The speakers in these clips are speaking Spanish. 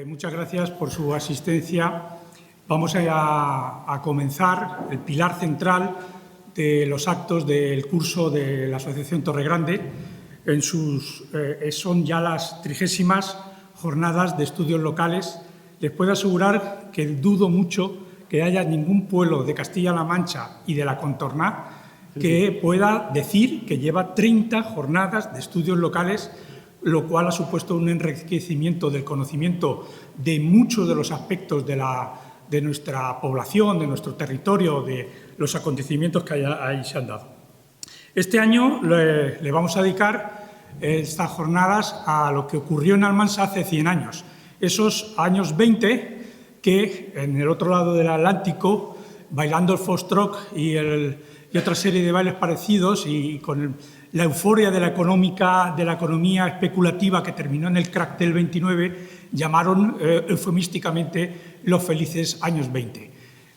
Muchas gracias por su asistencia. Vamos a comenzar el pilar central de los actos del curso de la Asociación Torregrande. Son ya las 30º jornadas de estudios locales. Les puedo asegurar que dudo mucho que haya ningún pueblo de Castilla-La Mancha y de la contorna que pueda decir que lleva 30 jornadas de estudios locales, lo cual ha supuesto un enriquecimiento del conocimiento de muchos de los aspectos de nuestra población, de nuestro territorio, de los acontecimientos que ahí se han dado. Este año le vamos a dedicar estas jornadas a lo que ocurrió en Almansa hace 100 años. Esos años 20 que en el otro lado del Atlántico, bailando el foxtrot y otra serie de bailes parecidos y con la euforia de la economía especulativa que terminó en el crack del 29, llamaron eufemísticamente los felices años 20.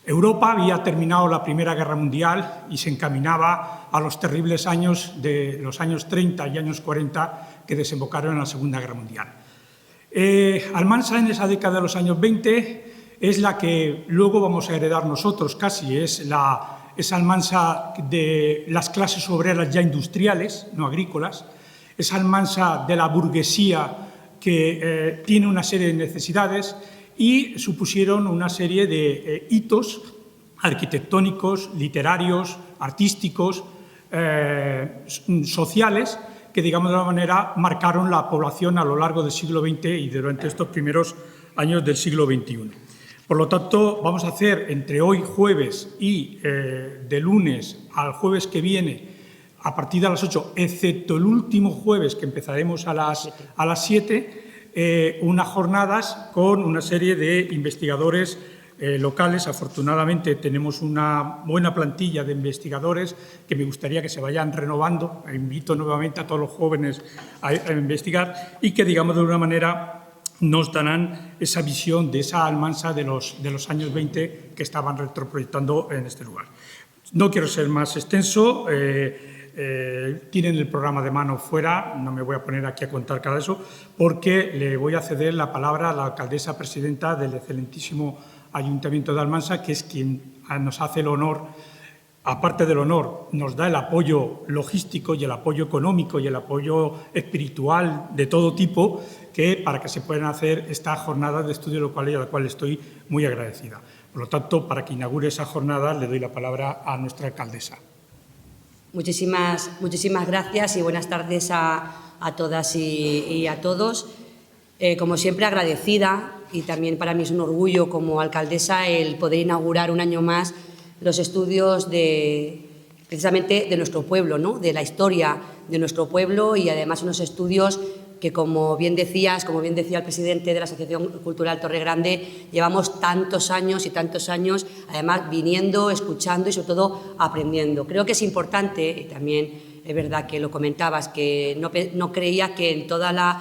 Europa había terminado la Primera Guerra Mundial y se encaminaba a los terribles años de los años 30 y años 40 que desembocaron en la Segunda Guerra Mundial. Almansa, en esa década de los años 20, es la que luego vamos a heredar nosotros casi, es Almansa de las clases obreras ya industriales, no agrícolas, es Almansa de la burguesía que tiene una serie de necesidades y supusieron una serie de hitos arquitectónicos, literarios, artísticos, sociales, que, digamos de alguna manera, marcaron la población a lo largo del siglo XX y durante estos primeros años del siglo XXI. Por lo tanto, vamos a hacer entre hoy jueves y de lunes al jueves que viene, a partir de las 8, excepto el último jueves que empezaremos a las 7, unas jornadas con una serie de investigadores locales. Afortunadamente tenemos una buena plantilla de investigadores que me gustaría que se vayan renovando. Invito nuevamente a todos los jóvenes a investigar y que, digamos, de alguna manera nos darán esa visión de esa Almansa de los años 20 que estaban retroproyectando en este lugar. No quiero ser más extenso. Tienen el programa de mano fuera, no me voy a poner aquí a contar cada eso, porque le voy a ceder la palabra a la alcaldesa presidenta del excelentísimo Ayuntamiento de Almansa, que es quien nos hace el honor, aparte del honor, nos da el apoyo logístico y el apoyo económico y el apoyo espiritual de todo tipo, para que se puedan hacer estas jornadas de estudio local y a la cual estoy muy agradecida. Por lo tanto, para que inaugure esa jornada, le doy la palabra a nuestra alcaldesa. Muchísimas gracias y buenas tardes a todas y a todos. Como siempre, agradecida, y también para mí es un orgullo como alcaldesa el poder inaugurar un año más los estudios precisamente de nuestro pueblo, ¿no? De la historia de nuestro pueblo, y además unos estudios que, como bien decía el presidente de la Asociación Cultural Torregrande, llevamos tantos años y tantos años, además, viniendo, escuchando y, sobre todo, aprendiendo. Creo que es importante, y también es verdad que lo comentabas, que no creía que en toda la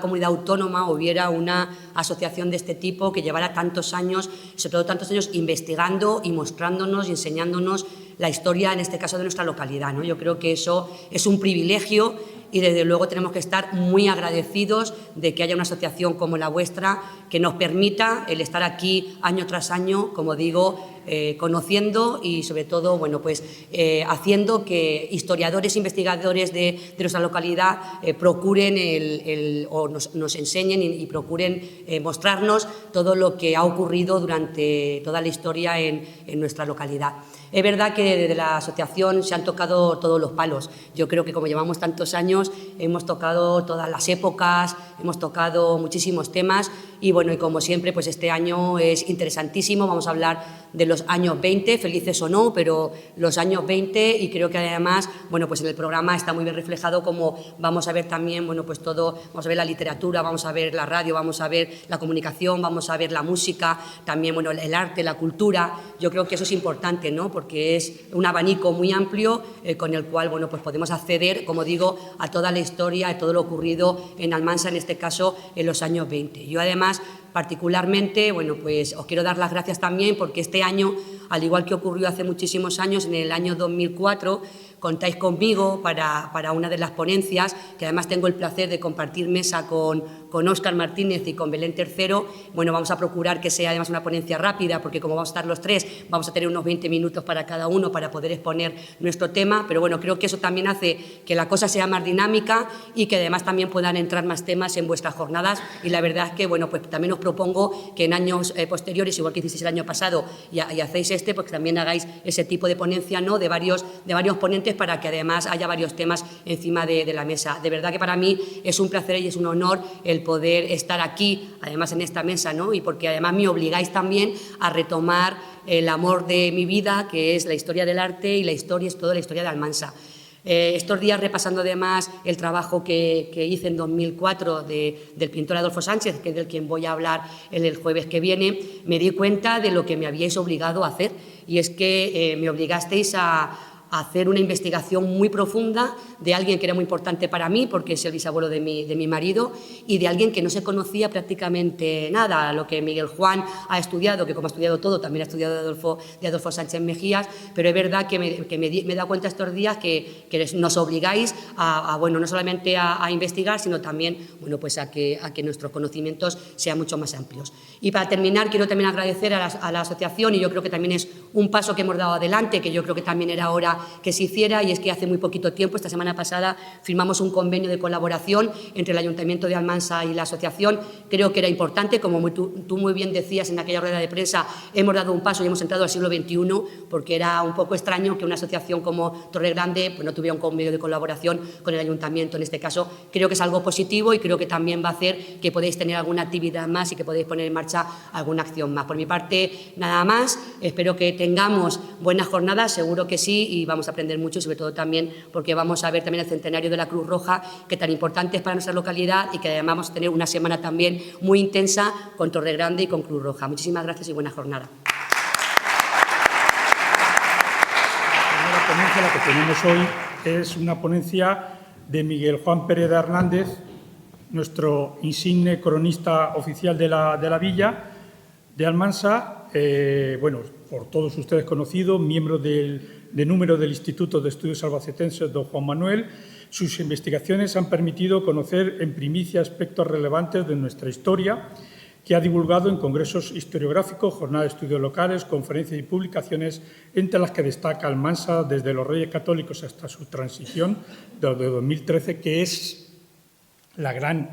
comunidad autónoma hubiera una asociación de este tipo que llevara tantos años, sobre todo tantos años, investigando y mostrándonos y enseñándonos la historia, en este caso, de nuestra localidad, ¿no? Yo creo que eso es un privilegio y, desde luego, tenemos que estar muy agradecidos de que haya una asociación como la vuestra que nos permita el estar aquí año tras año, como digo, conociendo y, sobre todo, bueno, pues haciendo que historiadores, investigadores de nuestra localidad procuren o nos enseñen y procuren mostrarnos todo lo que ha ocurrido durante toda la historia en nuestra localidad. Es verdad que desde la asociación se han tocado todos los palos. Yo creo que, como llevamos tantos años, hemos tocado todas las épocas, hemos tocado muchísimos temas y, bueno, y como siempre, pues este año es interesantísimo. Vamos a hablar de los años 20, felices o no, pero los años 20, y creo que además, bueno, pues en el programa está muy bien reflejado como vamos a ver también, bueno, pues todo, vamos a ver la literatura, vamos a ver la radio, vamos a ver la comunicación, vamos a ver la música, también, bueno, el arte, la cultura. Yo creo que eso es importante, ¿no? Porque es un abanico muy amplio con el cual, bueno, pues podemos acceder, como digo, a toda la historia, a todo lo ocurrido en Almansa, en este caso, en los años 20. Yo, además, particularmente, bueno, pues os quiero dar las gracias también porque este año, al igual que ocurrió hace muchísimos años, en el año 2004, contáis conmigo para una de las ponencias, que además tengo el placer de compartir mesa con Óscar Martínez y con Belén Tercero, bueno, vamos a procurar que sea además una ponencia rápida, porque como vamos a estar los tres, vamos a tener unos 20 minutos para cada uno para poder exponer nuestro tema, pero bueno, creo que eso también hace que la cosa sea más dinámica y que además también puedan entrar más temas en vuestras jornadas, y la verdad es que, bueno, pues también os propongo que en años posteriores, igual que hicisteis el año pasado y hacéis pues también hagáis ese tipo de ponencia, ¿no?, de varios ponentes, para que además haya varios temas encima de la mesa. De verdad que para mí es un placer y es un honor el poder estar aquí, además en esta mesa, ¿no?, y porque además me obligáis también a retomar el amor de mi vida, que es la historia del arte, y la historia es toda la historia de Almansa. Estos días, repasando además el trabajo que hice en 2004 del pintor Adolfo Sánchez, que es del quien voy a hablar el jueves que viene, me di cuenta de lo que me habíais obligado a hacer, y es que me obligasteis a hacer una investigación muy profunda de alguien que era muy importante para mí, porque es el bisabuelo de mi marido, y de alguien que no se conocía prácticamente nada, lo que Miguel Juan ha estudiado, que como ha estudiado todo, también ha estudiado de Adolfo Sánchez Mejías, pero es verdad que me he dado cuenta estos días que nos obligáis bueno, no solamente a investigar, sino también, bueno, pues a que nuestros conocimientos sean mucho más amplios. Y para terminar, quiero también agradecer a la asociación, y yo creo que también es un paso que hemos dado adelante, que yo creo que también era hora que se hiciera, y es que hace muy poquito tiempo, esta semana pasada, firmamos un convenio de colaboración entre el Ayuntamiento de Almansa y la asociación. Creo que era importante, como tú muy bien decías en aquella rueda de prensa, hemos dado un paso y hemos entrado al siglo XXI, porque era un poco extraño que una asociación como Torregrande pues no tuviera un convenio de colaboración con el Ayuntamiento. En este caso, creo que es algo positivo, y creo que también va a hacer que podéis tener alguna actividad más y que podéis poner en marcha alguna acción más. Por mi parte, nada más. Espero que tengamos buenas jornadas, seguro que sí, y vamos a aprender mucho, y sobre todo también porque vamos a ver también el centenario de la Cruz Roja, que tan importante es para nuestra localidad, y que además vamos a tener una semana también muy intensa con Torregrande y con Cruz Roja. Muchísimas gracias y buena jornada. La ponencia la que tenemos hoy es una ponencia de Miguel Juan Pérez Hernández, nuestro insigne cronista oficial de la villa de Almansa, bueno, por todos ustedes conocido, miembro de número del Instituto de Estudios Albacetenses don Juan Manuel. Sus investigaciones han permitido conocer en primicia aspectos relevantes de nuestra historia, que ha divulgado en congresos historiográficos, jornadas de estudios locales, conferencias y publicaciones, entre las que destaca Almansa desde los Reyes Católicos hasta su transición de 2013, que es la gran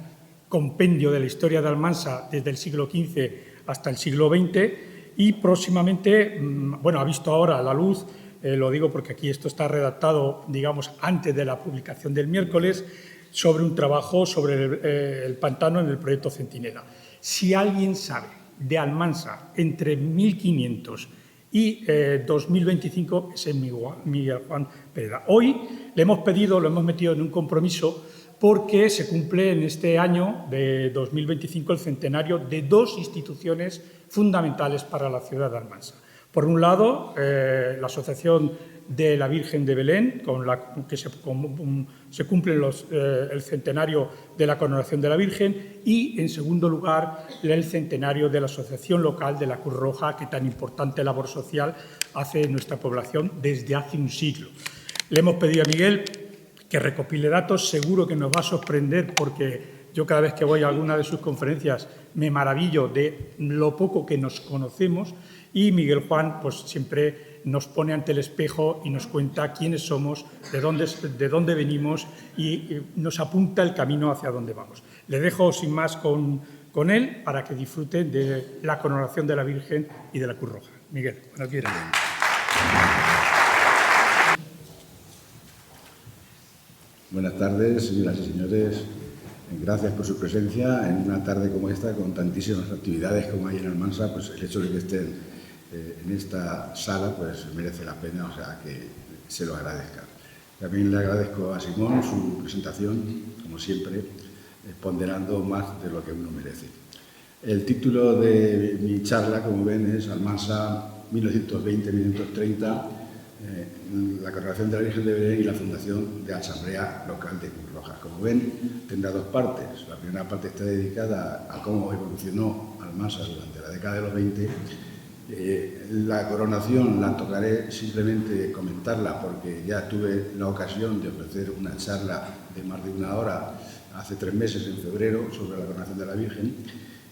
compendio de la historia de Almansa desde el siglo XV hasta el siglo XX, y próximamente, bueno, ha visto ahora la luz, lo digo porque aquí esto está redactado, digamos, antes de la publicación del miércoles, sobre un trabajo sobre el pantano en el proyecto Centinela. Si alguien sabe de Almansa entre 1500 y 2025, ese es Miguel Juan Pérez. Hoy le hemos pedido, lo hemos metido en un compromiso, porque se cumple en este año de 2025 el centenario de dos instituciones fundamentales para la ciudad de Almansa. Por un lado, la Asociación de la Virgen de Belén, con la que se cumple el centenario de la coronación de la Virgen, y, en segundo lugar, el centenario de la Asociación Local de la Cruz Roja, que tan importante labor social hace en nuestra población desde hace un siglo. Le hemos pedido a Miguel que recopile datos, seguro que nos va a sorprender, porque yo cada vez que voy a alguna de sus conferencias me maravillo de lo poco que nos conocemos, y Miguel Juan pues siempre nos pone ante el espejo y nos cuenta quiénes somos, de dónde venimos, y nos apunta el camino hacia dónde vamos. Le dejo sin más con él para que disfruten de la coronación de la Virgen y de la Cruz Roja. Miguel, cuando quieras. Buenas tardes, señoras y señores. Gracias por su presencia en una tarde como esta, con tantísimas actividades como hay en Almansa. Pues el hecho de que estén en esta sala pues merece la pena, o sea que se lo agradezca. También le agradezco a Simón su presentación, como siempre, ponderando más de lo que uno merece. El título de mi charla, como ven, es Almansa 1920-1930, la coronación de la Virgen de Belén y la fundación de la Asamblea Local de Cruz Roja. Como ven, tendrá dos partes. La primera parte está dedicada a cómo evolucionó Almansa durante la década de los 20. La coronación la tocaré simplemente comentarla, porque ya tuve la ocasión de ofrecer una charla de más de una hora hace 3 meses, en febrero, sobre la coronación de la Virgen,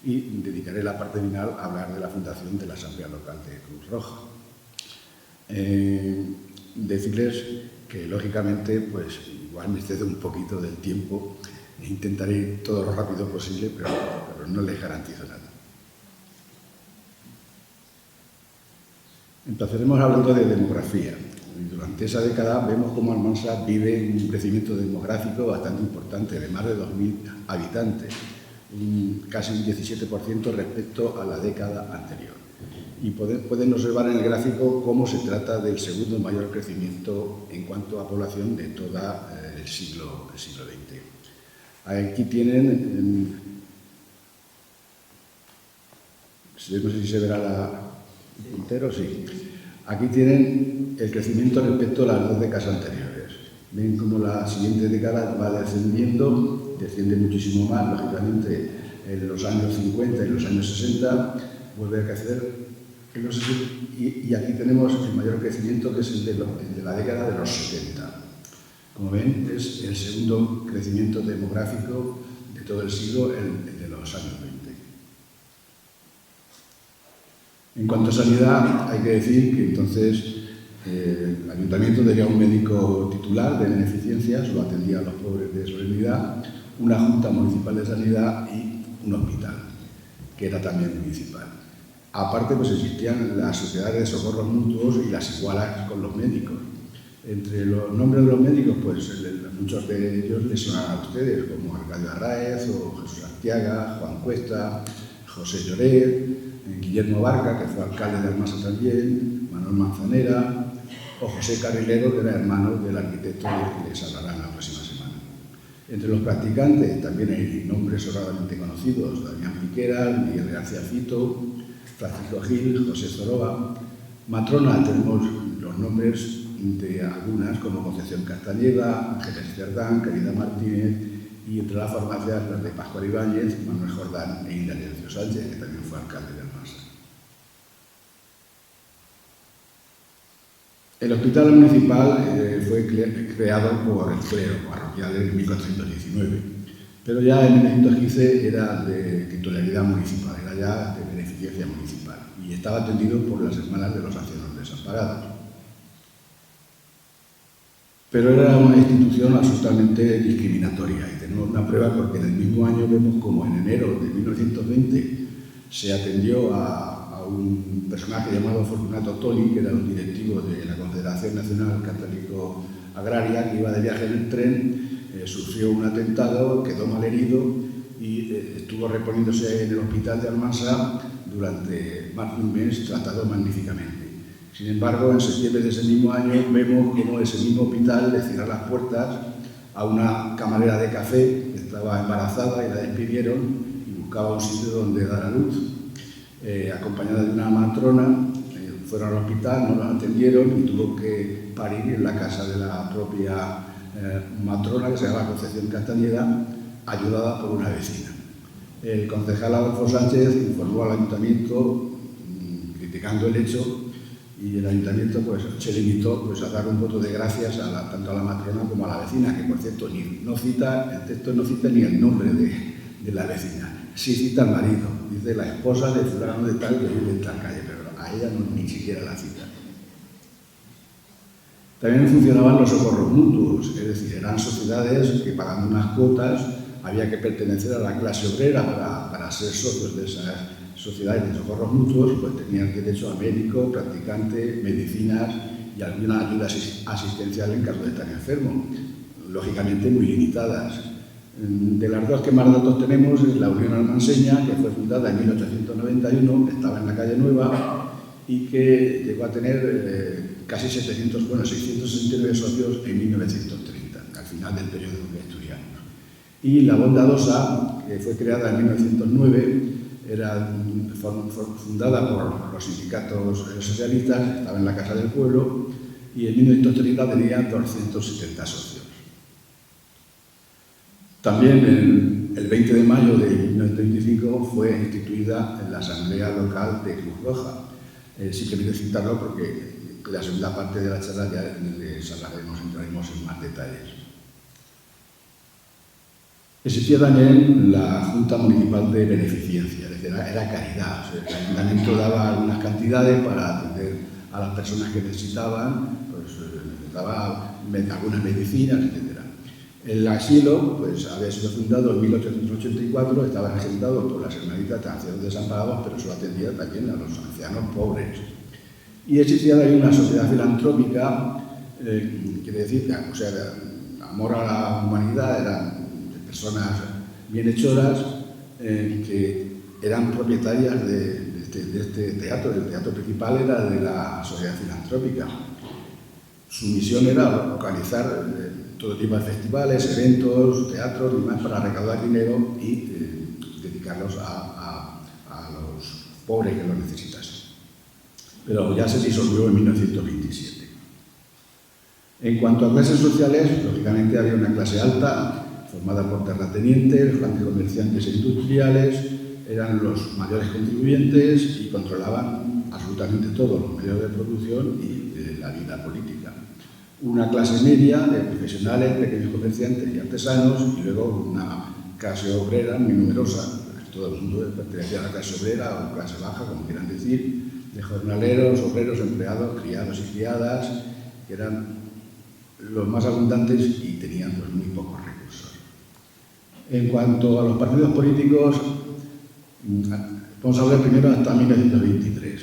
y dedicaré la parte final a hablar de la fundación de la Asamblea Local de Cruz Roja. Decirles que, lógicamente, pues igual me excedo un poquito del tiempo e intentaré ir todo lo rápido posible, pero no les garantizo nada. Empezaremos hablando de demografía. Durante esa década vemos cómo Almansa vive un crecimiento demográfico bastante importante, de más de 2.000 habitantes, casi un 17% respecto a la década anterior. Y pueden observar en el gráfico cómo se trata del segundo mayor crecimiento en cuanto a población de todo el siglo XX. Aquí tienen, no sé si se verá el puntero, sí. Aquí tienen el crecimiento respecto a las 2 décadas anteriores. Ven cómo la siguiente década va descendiendo, desciende muchísimo más, lógicamente, en los años 50 y los años 60, vuelve a crecer. Y aquí tenemos el mayor crecimiento, que es el de la década de los 70. Como ven, es el segundo crecimiento demográfico de todo el siglo, el de los años 20. En cuanto a sanidad, hay que decir que entonces el ayuntamiento tenía un médico titular de beneficencia, solo atendía a los pobres de solemnidad, una junta municipal de sanidad y un hospital, que era también municipal. Aparte, pues existían las sociedades de socorros mutuos y las igualas con los médicos. Entre los nombres de los médicos, pues muchos de ellos les sonan a ustedes, como Arcadio Arraez o Jesús Arteaga, Juan Cuesta, José Lloret, Guillermo Barca, que fue alcalde de Almansa también, Manuel Manzanera, o José Carrilero, que era hermano del arquitecto que les hablarán la próxima semana. Entre los practicantes también hay nombres sobradamente conocidos: Damián Piqueras, Miguel García Fito, Francisco Gil, José Zoroa. Matrona, tenemos los nombres de algunas, como Concepción Castañeda, Ángeles Cerdán, Caridad Martínez, y entre las farmacias las de Pascual Ibáñez, Manuel Jordán e Indalencio Sánchez, que también fue alcalde de Almansa. El hospital municipal fue creado por el clero parroquial en 1419, pero ya en 1915 era de titularidad municipal, era ya de beneficencia municipal, y estaba atendido por las hermanas de los ancianos desamparados. Pero era una institución absolutamente discriminatoria, y tenemos una prueba porque en el mismo año vemos como en enero de 1920 se atendió a un personaje llamado Fortunato Toli, que era un directivo de la Confederación Nacional Católico Agraria, que iba de viaje en el tren, sufrió un atentado, quedó malherido y estuvo reponiéndose en el hospital de Almansa durante más de un mes, tratado magníficamente. Sin embargo, en septiembre de ese mismo año vemos cómo ese mismo hospital le cierra las puertas a una camarera de café que estaba embarazada y la despidieron y buscaba un sitio donde dar a luz. Acompañada de una matrona, fueron al hospital, no la atendieron y tuvo que parir en la casa de la propia matrona, que se llama Concepción Castañeda, ayudada por una vecina. El concejal Adolfo Sánchez informó al ayuntamiento criticando el hecho, y el ayuntamiento pues, se limitó pues, a dar un voto de gracias tanto a la matrona como a la vecina, que por cierto el texto no cita ni el nombre de la vecina, sí cita al marido, dice la esposa de fulano de tal que vive en tal calle, pero a ella ni siquiera la cita. También funcionaban los socorros mutuos, es decir, eran sociedades que pagando unas cuotas había que pertenecer a la clase obrera para ser socios de esas sociedades de socorros mutuos, pues tenían derecho a médico, practicante, medicinas y alguna ayuda asistencial en caso de estar enfermo, lógicamente muy limitadas. De las dos que más datos tenemos es la Unión Almanseña, que fue fundada en 1891, estaba en la calle Nueva y que llegó a tener casi 669 socios en 1930, al final del periodo asturiano. Y la Bondadosa, que fue creada en 1909, era fundada por los sindicatos socialistas, estaba en la Casa del Pueblo y en 1930 tenía 270 socios. También el 20 de mayo de 1935 fue instituida la Asamblea Local de Cruz Roja. Simplemente citarlo porque en la segunda parte de la charla ya les hablaremos, entraremos en más detalles. Existía también la Junta Municipal de Beneficencia, es decir, era caridad. O sea, el ayuntamiento daba algunas cantidades para atender a las personas que necesitaban, pues daba algunas medicinas, etc. El asilo pues, había sido fundado en 1884, estaba regentado por las Hermanitas de Ancianos Desamparados, pero eso atendía también a los ancianos pobres. Y existía ahí una sociedad filantrópica, quiere decir, o sea, amor a la humanidad, eran personas bienhechoras que eran propietarias de este teatro. El teatro principal era de la sociedad filantrópica. Su misión era organizar todo tipo de festivales, eventos, teatros y demás para recaudar dinero y dedicarlos a los pobres que lo necesitasen. Pero ya se disolvió en 1927. En cuanto a clases sociales, lógicamente había una clase alta, formada por terratenientes, grandes comerciantes e industriales, eran los mayores contribuyentes y controlaban absolutamente todos los medios de producción y la vida política. Una clase media de profesionales, pequeños comerciantes y artesanos, y luego una clase obrera muy numerosa. Todo el mundo pertenecía a la clase obrera o clase baja, como quieran decir, de jornaleros, obreros, empleados, criados y criadas, que eran los más abundantes y tenían pues, muy pocos recursos. En cuanto a los partidos políticos, vamos a hablar primero hasta 1923.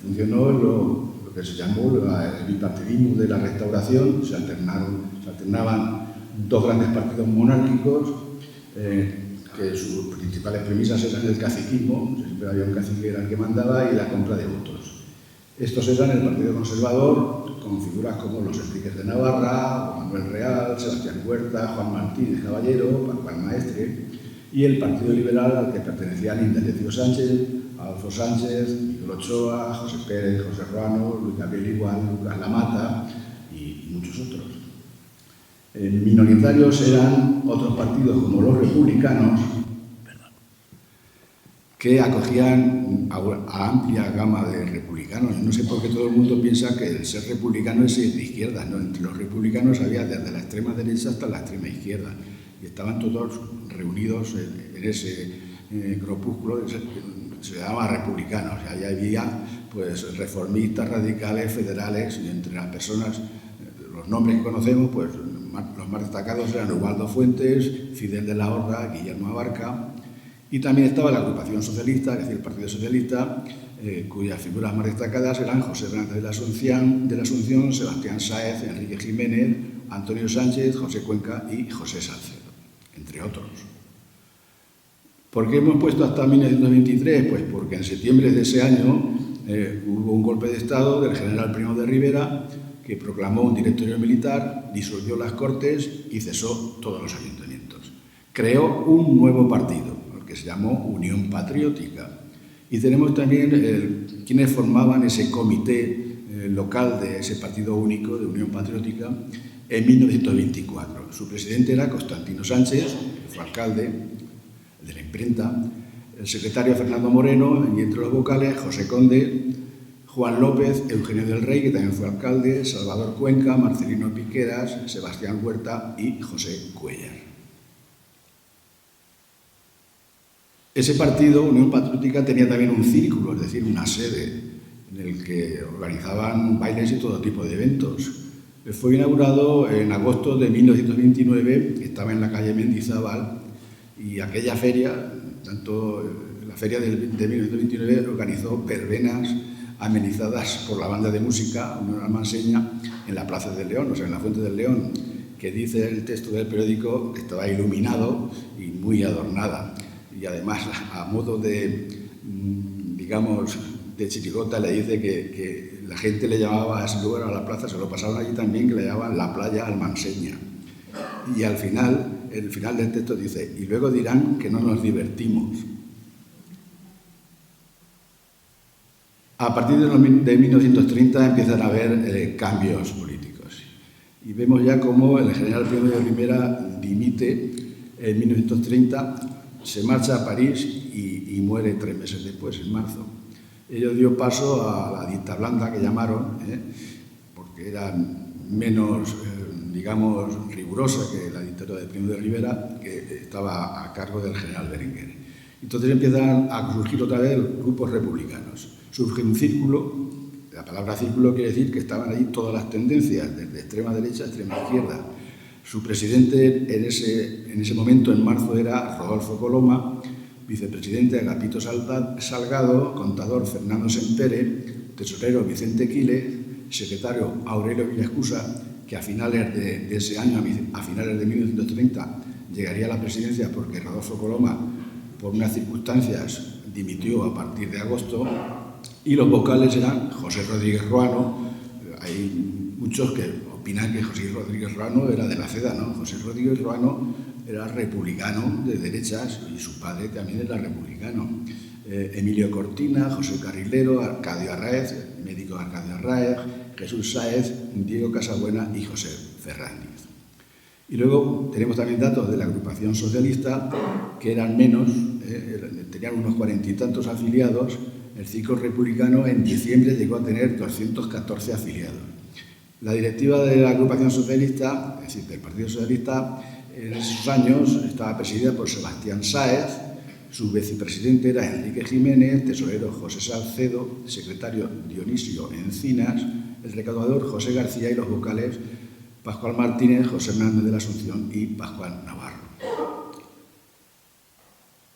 Funcionó lo que se llamó el bipartidismo de la Restauración. Se alternaban dos grandes partidos monárquicos, que sus principales premisas eran el caciquismo, siempre había un cacique que era el que mandaba, y la compra de votos. Estos eran el Partido Conservador, con figuras como los Enríquez de Navarra, Manuel Real, Sebastián Huerta, Juan Martínez Caballero, Pascual Maestre, y el Partido Liberal, al que pertenecían Indalecio Sánchez, Adolfo Sánchez, Miguel Ochoa, José Pérez, José Ruano, Luis Gabriel Igual, Lucas Lamata y muchos otros. Minoritarios eran otros partidos como los republicanos, que acogían a amplia gama de republicanos. No sé por qué todo el mundo piensa que el ser republicano es de izquierda, ¿no? Entre los republicanos había desde la extrema derecha hasta la extrema izquierda, y estaban todos reunidos en ese grupúsculo, se llamaba republicanos. Allá había pues, reformistas, radicales, federales, y entre las personas, los nombres que conocemos, pues los más destacados eran Ubaldo Fuentes, Fidel de la Horra, Guillermo Abarca. Y también estaba la agrupación socialista, es decir, el Partido Socialista, cuyas figuras más destacadas eran José Hernández de la Asunción, Sebastián Sáez, Enrique Jiménez, Antonio Sánchez, José Cuenca y José Salcedo, entre otros. ¿Por qué hemos puesto hasta 1923? Pues porque en septiembre de ese año hubo un golpe de Estado del general Primo de Rivera, que proclamó un directorio militar, disolvió las Cortes y cesó todos los ayuntamientos. Creó un nuevo partido, que se llamó Unión Patriótica. Y tenemos también quienes formaban ese comité local de ese partido único de Unión Patriótica en 1924. Su presidente era Constantino Sánchez, que fue alcalde de la imprenta, el secretario Fernando Moreno, y entre los vocales José Conde, Juan López, Eugenio del Rey, que también fue alcalde, Salvador Cuenca, Marcelino Piqueras, Sebastián Huerta y José Cuéllar. Ese partido, Unión Patriótica, tenía también un círculo, es decir, una sede en el que organizaban bailes y todo tipo de eventos. Fue inaugurado en agosto de 1929, estaba en la calle Mendizábal, y aquella feria, tanto la feria de 1929, organizó verbenas amenizadas por la banda de música, una almanseña, en la Plaza del León, o sea, en la Fuente del León, que dice el texto del periódico que estaba iluminado y muy adornada. Y además, a modo de, digamos, de chirigota, le dice que la gente le llamaba a ese lugar, a la plaza, se lo pasaron allí también, que le llamaban la playa almanseña. Y al final, el final del texto dice, y luego dirán que no nos divertimos. A partir de 1930 empiezan a haber cambios políticos. Y vemos ya cómo el general Primo de Rivera dimite en 1930, se marcha a París y muere 3 meses después, en marzo. Ello dio paso a la dicta blanda, que llamaron, porque eran menos digamos, rigurosa que la dictadura de Primo de Rivera, que estaba a cargo del general Berenguer. Entonces empiezan a surgir otra vez grupos republicanos. Surge un círculo, la palabra círculo quiere decir que estaban ahí todas las tendencias, desde extrema derecha a extrema izquierda. Su presidente en ese momento, en marzo, era Rodolfo Coloma, vicepresidente Agapito Salgado, contador Fernando Sempere, tesorero Vicente Quile, secretario Aurelio Villascusa, que a finales de ese año, a finales de 1930, llegaría a la presidencia porque Rodolfo Coloma, por unas circunstancias, dimitió a partir de agosto, y los vocales eran José Rodríguez Ruano. Hay muchos que opinan que José Rodríguez Ruano era de la CEDA, ¿no? José Rodríguez Ruano era republicano de derechas y su padre también era republicano. Emilio Cortina, José Carrilero, Arcadio Arraez, médico Arcadio Arraez, Jesús Sáez, Diego Casabuena y José Fernández. Y luego tenemos también datos de la agrupación socialista, que eran menos, tenían unos 40 y tantos afiliados. El ciclo republicano en diciembre llegó a tener 214 afiliados. La directiva de la agrupación socialista, es decir, del Partido Socialista, en esos años estaba presidida por Sebastián Sáez, su vicepresidente era Enrique Jiménez, tesorero José Salcedo, secretario Dionisio Encinas, el recaudador José García y los vocales Pascual Martínez, José Hernández de la Asunción y Pascual Navarro.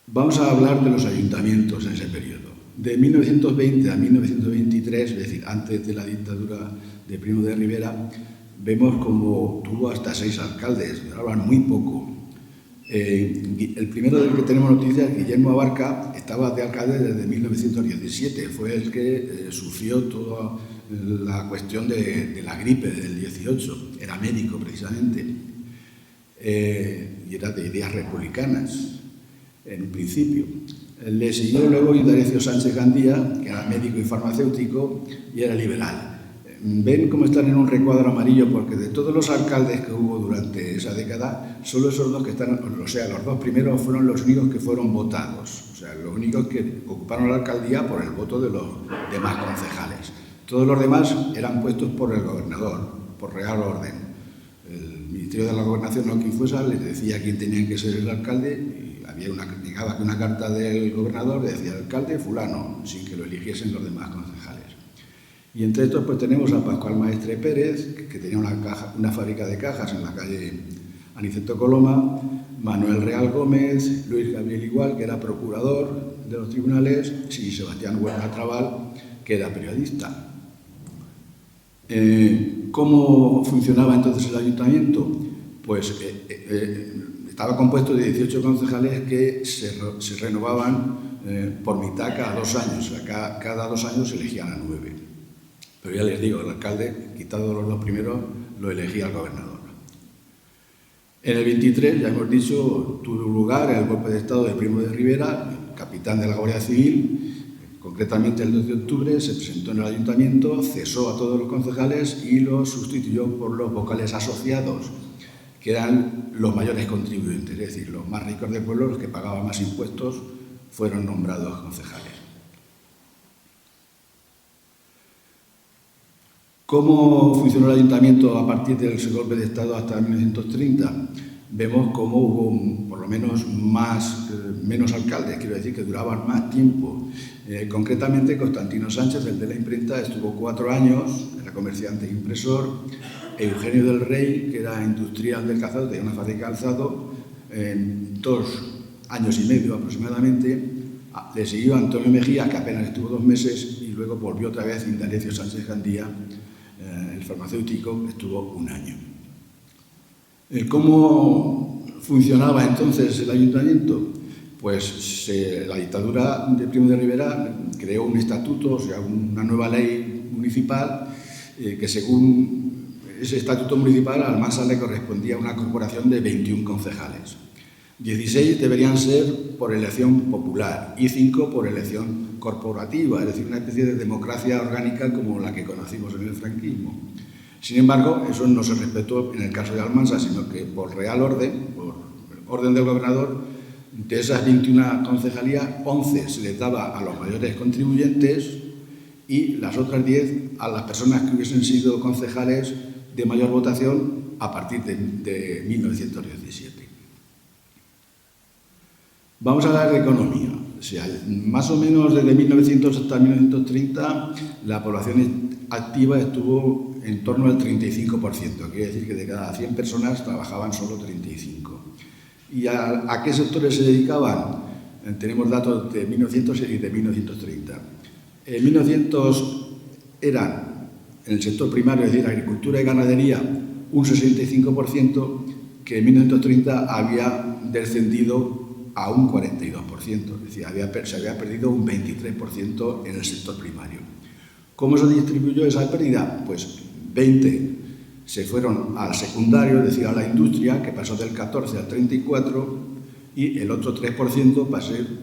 Vamos a hablar de los ayuntamientos en ese periodo. De 1920 a 1923, es decir, antes de la dictadura de Primo de Rivera, vemos como tuvo hasta 6 alcaldes, hablan muy poco. El primero del que tenemos noticias, Guillermo Abarca, estaba de alcalde desde 1917, fue el que sufrió toda la cuestión de la gripe del 18, era médico precisamente, y era de ideas republicanas en un principio. Le siguió luego Indarecio Sánchez Gandía, que era médico y farmacéutico y era liberal. Ven cómo están en un recuadro amarillo, porque de todos los alcaldes que hubo durante esa década, solo esos dos que están, o sea, los dos primeros fueron los únicos que fueron votados, o sea, los únicos que ocuparon la alcaldía por el voto de los demás concejales. Todos los demás eran puestos por el gobernador, por real orden. El Ministerio de la Gobernación, no quien fuese, les decía quién tenía que ser el alcalde, y había llegaba una carta del gobernador que decía alcalde fulano, sin que lo eligiesen los demás concejales. Y entre estos pues tenemos a Pascual Maestre Pérez, que tenía una fábrica de cajas en la calle Aniceto Coloma, Manuel Real Gómez, Luis Gabriel Igual, que era procurador de los tribunales, y Sebastián Huerta Trabal, que era periodista. ¿Cómo funcionaba entonces el ayuntamiento? Pues estaba compuesto de 18 concejales que se renovaban por mitad cada 2 años, o sea, cada 2 años se elegían a 9. Pero ya les digo, el alcalde, quitado los 2 primeros, lo elegía el gobernador. En el 23, ya hemos dicho, tuvo lugar el golpe de Estado de Primo de Rivera, capitán de la Guardia Civil. Concretamente, el 2 de octubre se presentó en el ayuntamiento, cesó a todos los concejales y los sustituyó por los vocales asociados, que eran los mayores contribuyentes, es decir, los más ricos del pueblo, los que pagaban más impuestos, fueron nombrados concejales. ¿Cómo funcionó el ayuntamiento a partir del golpe de Estado hasta 1930? Vemos cómo hubo por lo menos menos alcaldes, quiero decir que duraban más tiempo. Concretamente, Constantino Sánchez, el de la imprenta, estuvo 4 años, era comerciante e impresor. Eugenio del Rey, que era industrial del calzado, tenía una fábrica de calzado, en 2 años y medio aproximadamente. Le siguió Antonio Mejía, que apenas estuvo 2 meses, y luego volvió otra vez Indarecio Sánchez Gandía, el farmacéutico, estuvo 1 año. ¿Cómo funcionaba entonces el ayuntamiento? Pues la dictadura de Primo de Rivera creó un estatuto, o sea, una nueva ley municipal, que según ese estatuto municipal al Almansa le correspondía una corporación de 21 concejales. 16 deberían ser por elección popular y 5 por elección corporativa, es decir, una especie de democracia orgánica como la que conocimos en el franquismo. Sin embargo, eso no se respetó en el caso de Almansa, sino que por real orden, por orden del gobernador, de esas 21 concejalías, 11 se les daba a los mayores contribuyentes y las otras 10 a las personas que hubiesen sido concejales de mayor votación a partir de 1917. Vamos a hablar de economía. O sea, más o menos desde 1900 hasta 1930 la población activa estuvo en torno al 35%, quiere decir que de cada 100 personas trabajaban solo 35. ¿Y a qué sectores se dedicaban? Tenemos datos de 1900 y de 1930. En 1900 eran, en el sector primario, es decir, agricultura y ganadería, un 65%, que en 1930 había descendido a un 42%, es decir, se había perdido un 23% en el sector primario. ¿Cómo se distribuyó esa pérdida? Pues 20 se fueron al secundario, es decir, a la industria, que pasó del 14 al 34, y el otro 3%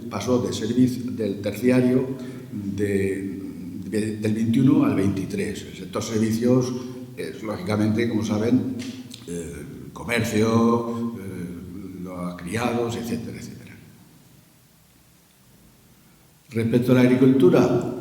pasó del terciario del 21 al 23. El sector servicios es, lógicamente, como saben, comercio, los criados, etcétera, etcétera. Respecto a la agricultura,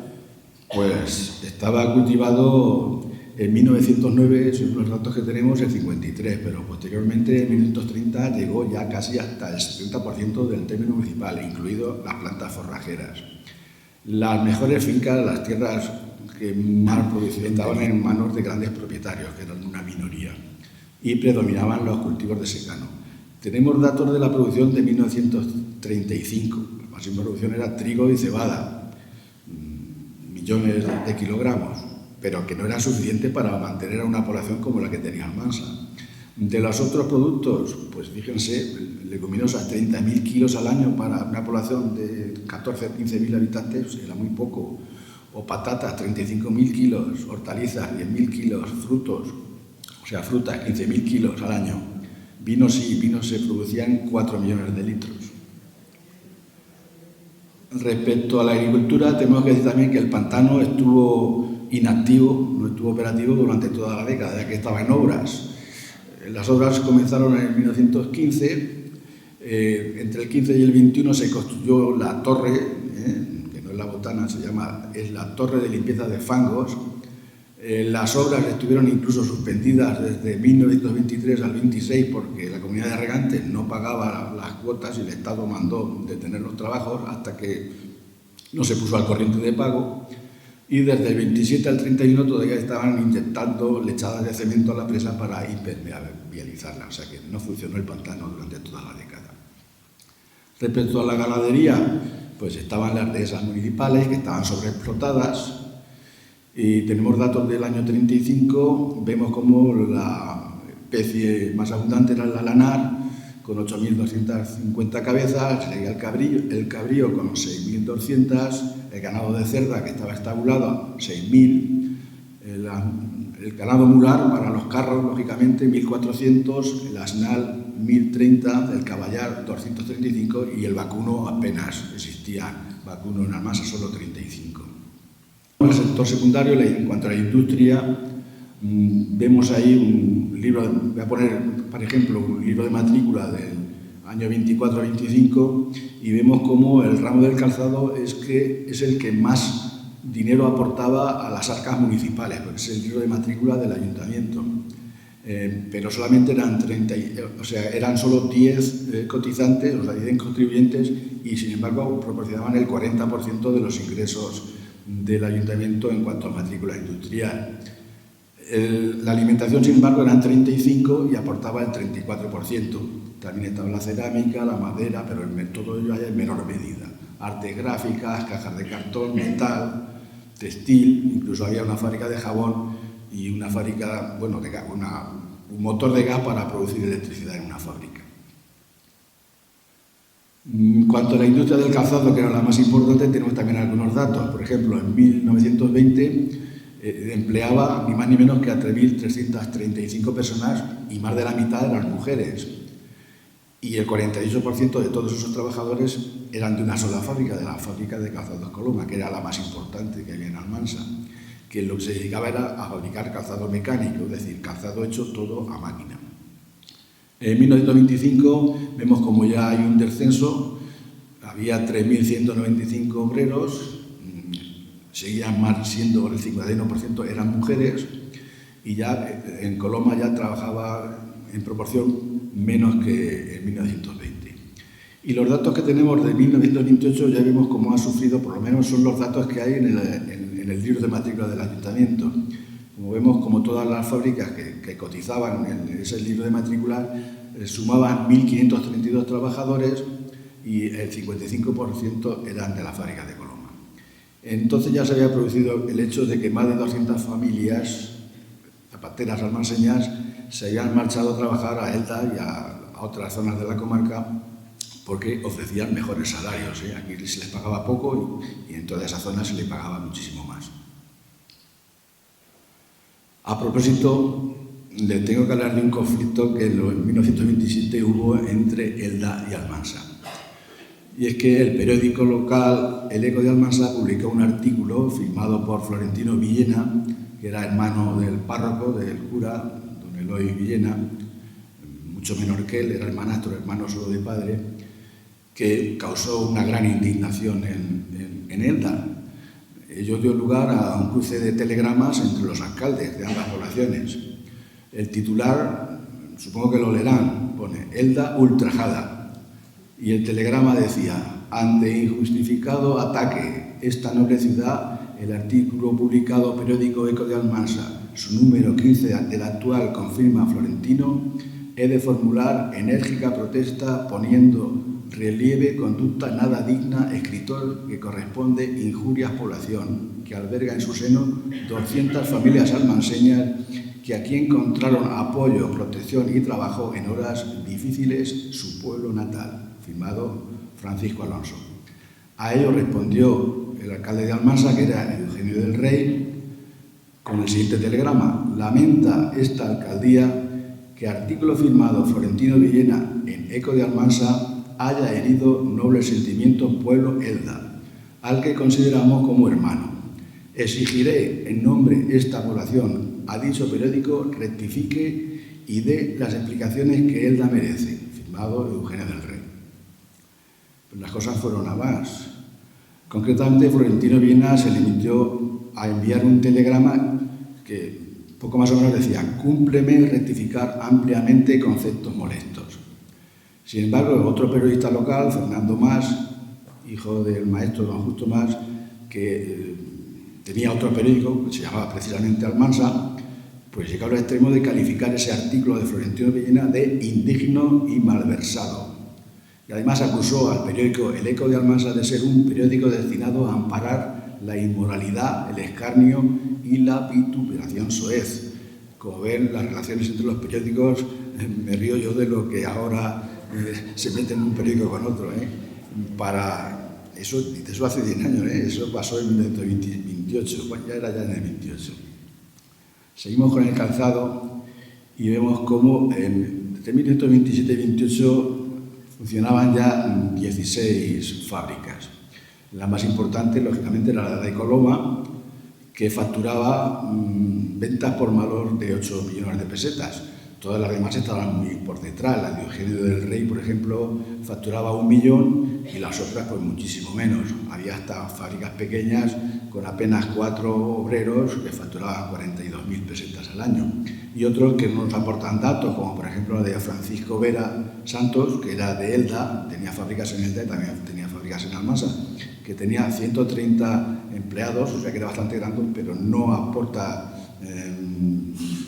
pues estaba cultivado en 1909, según los datos que tenemos, el 53, pero posteriormente en 1930 llegó ya casi hasta el 70% del término municipal, incluido las plantas forrajeras. Las mejores fincas, las tierras que más producían, estaban en manos de grandes propietarios, que eran una minoría, y predominaban los cultivos de secano. Tenemos datos de la producción de 1935. La máxima producción era trigo y cebada, millones de kilogramos, pero que no era suficiente para mantener a una población como la que tenía Almansa. De los otros productos, pues fíjense, leguminosas, 30.000 kilos al año para una población de 14 a 15.000 habitantes, era muy poco. O patatas, 35.000 kilos, hortalizas, 10.000 kilos, frutos, o sea, frutas, 15.000 kilos al año. Vinos sí, vinos se producían 4 millones de litros. Respecto a la agricultura, tenemos que decir también que el pantano estuvo inactivo, no estuvo operativo durante toda la década, ya que estaba en obras. Las obras comenzaron en 1915, entre el 15 y el 21 se construyó la torre, que no es la botana, es la torre de limpieza de fangos. Las obras estuvieron incluso suspendidas desde 1923 al 26 porque la comunidad de regantes no pagaba las cuotas y el Estado mandó detener los trabajos hasta que no se puso al corriente de pago. Y desde el 27 al 31 todavía estaban inyectando lechadas de cemento a la presa para impermeabilizarla, o sea que no funcionó el pantano durante toda la década. Respecto a la ganadería, pues estaban las dehesas municipales que estaban sobreexplotadas. Y tenemos datos del año 35, vemos como la especie más abundante era la lanar, con 8.250 cabezas, seguía el cabrío con 6.200, el ganado de cerda, que estaba estabulado, a 6.000, el ganado mular para los carros, lógicamente, 1.400, el asnal, 1.030, el caballar, 235, y el vacuno apenas existía, vacuno en Almansa solo 35. En el sector secundario, en cuanto a la industria, vemos ahí un libro, voy a poner, por ejemplo, un libro de matrícula del año 24-25 y vemos cómo el ramo del calzado es el que más dinero aportaba a las arcas municipales, porque es el libro de matrícula del ayuntamiento. Pero solamente eran solo 10 cotizantes, o sea, 10 contribuyentes, y sin embargo proporcionaban el 40% de los ingresos del ayuntamiento en cuanto a matrícula industrial. La alimentación, sin embargo, eran 35 y aportaba el 34%. También estaba la cerámica, la madera, pero todo ello hay en menor medida. Artes gráficas, cajas de cartón, metal, textil, incluso había una fábrica de jabón y una fábrica, bueno, un motor de gas para producir electricidad en una fábrica. En cuanto a la industria del calzado, que era la más importante, tenemos también algunos datos. Por ejemplo, en 1920 empleaba ni más ni menos que a 3.335 personas y más de la mitad eran mujeres. Y el 48% de todos esos trabajadores eran de una sola fábrica, de la fábrica de calzados Coloma, que era la más importante que había en Almansa, que lo que se dedicaba era a fabricar calzado mecánico, es decir, calzado hecho todo a máquina. En 1925 vemos como ya hay un descenso, había 3.195 obreros, seguían más siendo el 51% eran mujeres y ya en Coloma ya trabajaba en proporción menos que en 1920. Y los datos que tenemos de 1928 ya vemos cómo ha sufrido, por lo menos son los datos que hay en el libro de matrícula del ayuntamiento. Como vemos, como todas las fábricas que cotizaban en ese libro de matrícula, sumaban 1.532 trabajadores y el 55% eran de la fábrica de Coloma. Entonces ya se había producido el hecho de que más de 200 familias zapateras almanseñas se habían marchado a trabajar a Elda y a otras zonas de la comarca porque ofrecían mejores salarios. Aquí se les pagaba poco y en toda esa zona se les pagaba muchísimo más. A propósito, le tengo que hablar de un conflicto que en 1927 hubo entre Elda y Almansa. Y es que el periódico local, El Eco de Almansa, publicó un artículo firmado por Florentino Villena, que era hermano del párroco, del cura, don Eloy Villena, mucho menor que él, era hermanastro, hermano solo de padre, que causó una gran indignación en Elda. Ello dio lugar a un cruce de telegramas entre los alcaldes de ambas poblaciones. El titular, supongo que lo leerán, pone Elda ultrajada. Y el telegrama decía: ante injustificado ataque esta noble ciudad, el artículo publicado periódico Eco de Almansa, su número 15 del actual, confirma Florentino, he de formular enérgica protesta poniendo relieve conducta nada digna, escritor que corresponde injurias población, que alberga en su seno 200 familias almanseñas que aquí encontraron apoyo, protección y trabajo en horas difíciles su pueblo natal. Firmado Francisco Alonso. A ello respondió el alcalde de Almansa, que era Eugenio del Rey, con el siguiente telegrama: lamenta esta alcaldía que artículo firmado Florentino Villena en Eco de Almansa haya herido noble sentimiento pueblo Elda, al que consideramos como hermano. Exigiré en nombre de esta población a dicho periódico rectifique y dé las explicaciones que Elda merece. Firmado Eugenio del Rey. Las cosas fueron a más. Concretamente, Florentino Villena se limitó a enviar un telegrama que poco más o menos decía: cúmpleme rectificar ampliamente conceptos molestos. Sin embargo, otro periodista local, Fernando Mas, hijo del maestro don Justo Mas, que tenía otro periódico que se llamaba precisamente Almansa, pues llegó al extremo de calificar ese artículo de Florentino Villena de indigno y malversado. Y además acusó al periódico El Eco de Almansa de ser un periódico destinado a amparar la inmoralidad, el escarnio y la vituperación soez. Como ven, las relaciones entre los periódicos, me río yo de lo que ahora se mete en un periódico con otro. Para eso hace 10 años, eso pasó en 1928, bueno, ya era en el 28. Seguimos con el calzado y vemos cómo entre 1927 y 1928 funcionaban ya 16 fábricas. La más importante, lógicamente, era la de Coloma, que facturaba ventas por valor de 8 millones de pesetas. Todas las demás estaban muy por detrás. La de Eugenio del Rey, por ejemplo, facturaba 1 millón y las otras pues muchísimo menos. Había hasta fábricas pequeñas con apenas 4 obreros que facturaban 42.000 pesetas al año. Y otros que no nos aportan datos, como por ejemplo la de Francisco Vera Santos, que era de Elda, tenía fábricas en Elda y también tenía fábricas en Almansa, que tenía 130 empleados, o sea que era bastante grande, pero no aporta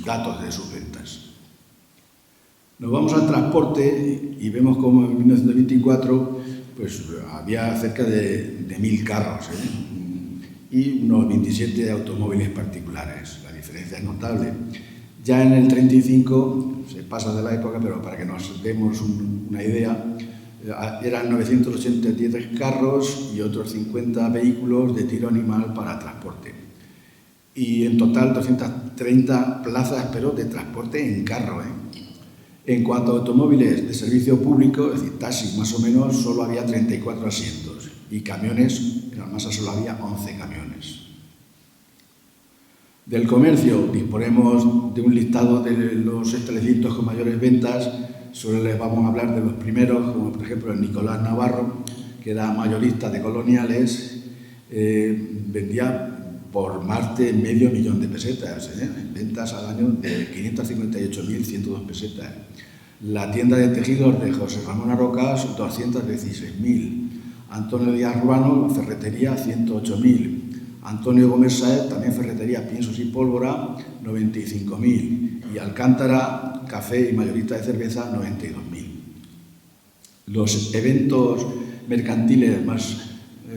datos de sus ventas. Nos vamos al transporte y vemos como en 1924 pues, había cerca de 1.000 carros y unos 27 automóviles particulares. La diferencia es notable. Ya en el 35, se pasa de la época, pero para que nos demos una idea, eran 983 carros y otros 50 vehículos de tiro animal para transporte. Y en total 230 plazas, pero de transporte en carro. En cuanto a automóviles de servicio público, es decir, taxis más o menos, solo había 34 asientos y camiones, en Almansa solo había 11 camiones. Del comercio disponemos de un listado de los establecimientos con mayores ventas. Solo les vamos a hablar de los primeros, como por ejemplo el Nicolás Navarro, que era mayorista de coloniales, vendía por más de medio millón de pesetas, en ventas al año de 558.102 pesetas. La tienda de tejidos de José Ramón Arocas, 216.000. Antonio Díaz Ruano, ferretería, 108.000. Antonio Gómez Saez, también ferretería, piensos y pólvora, 95.000. Y Alcántara, café y mayorista de cerveza, 92.000. Los eventos mercantiles más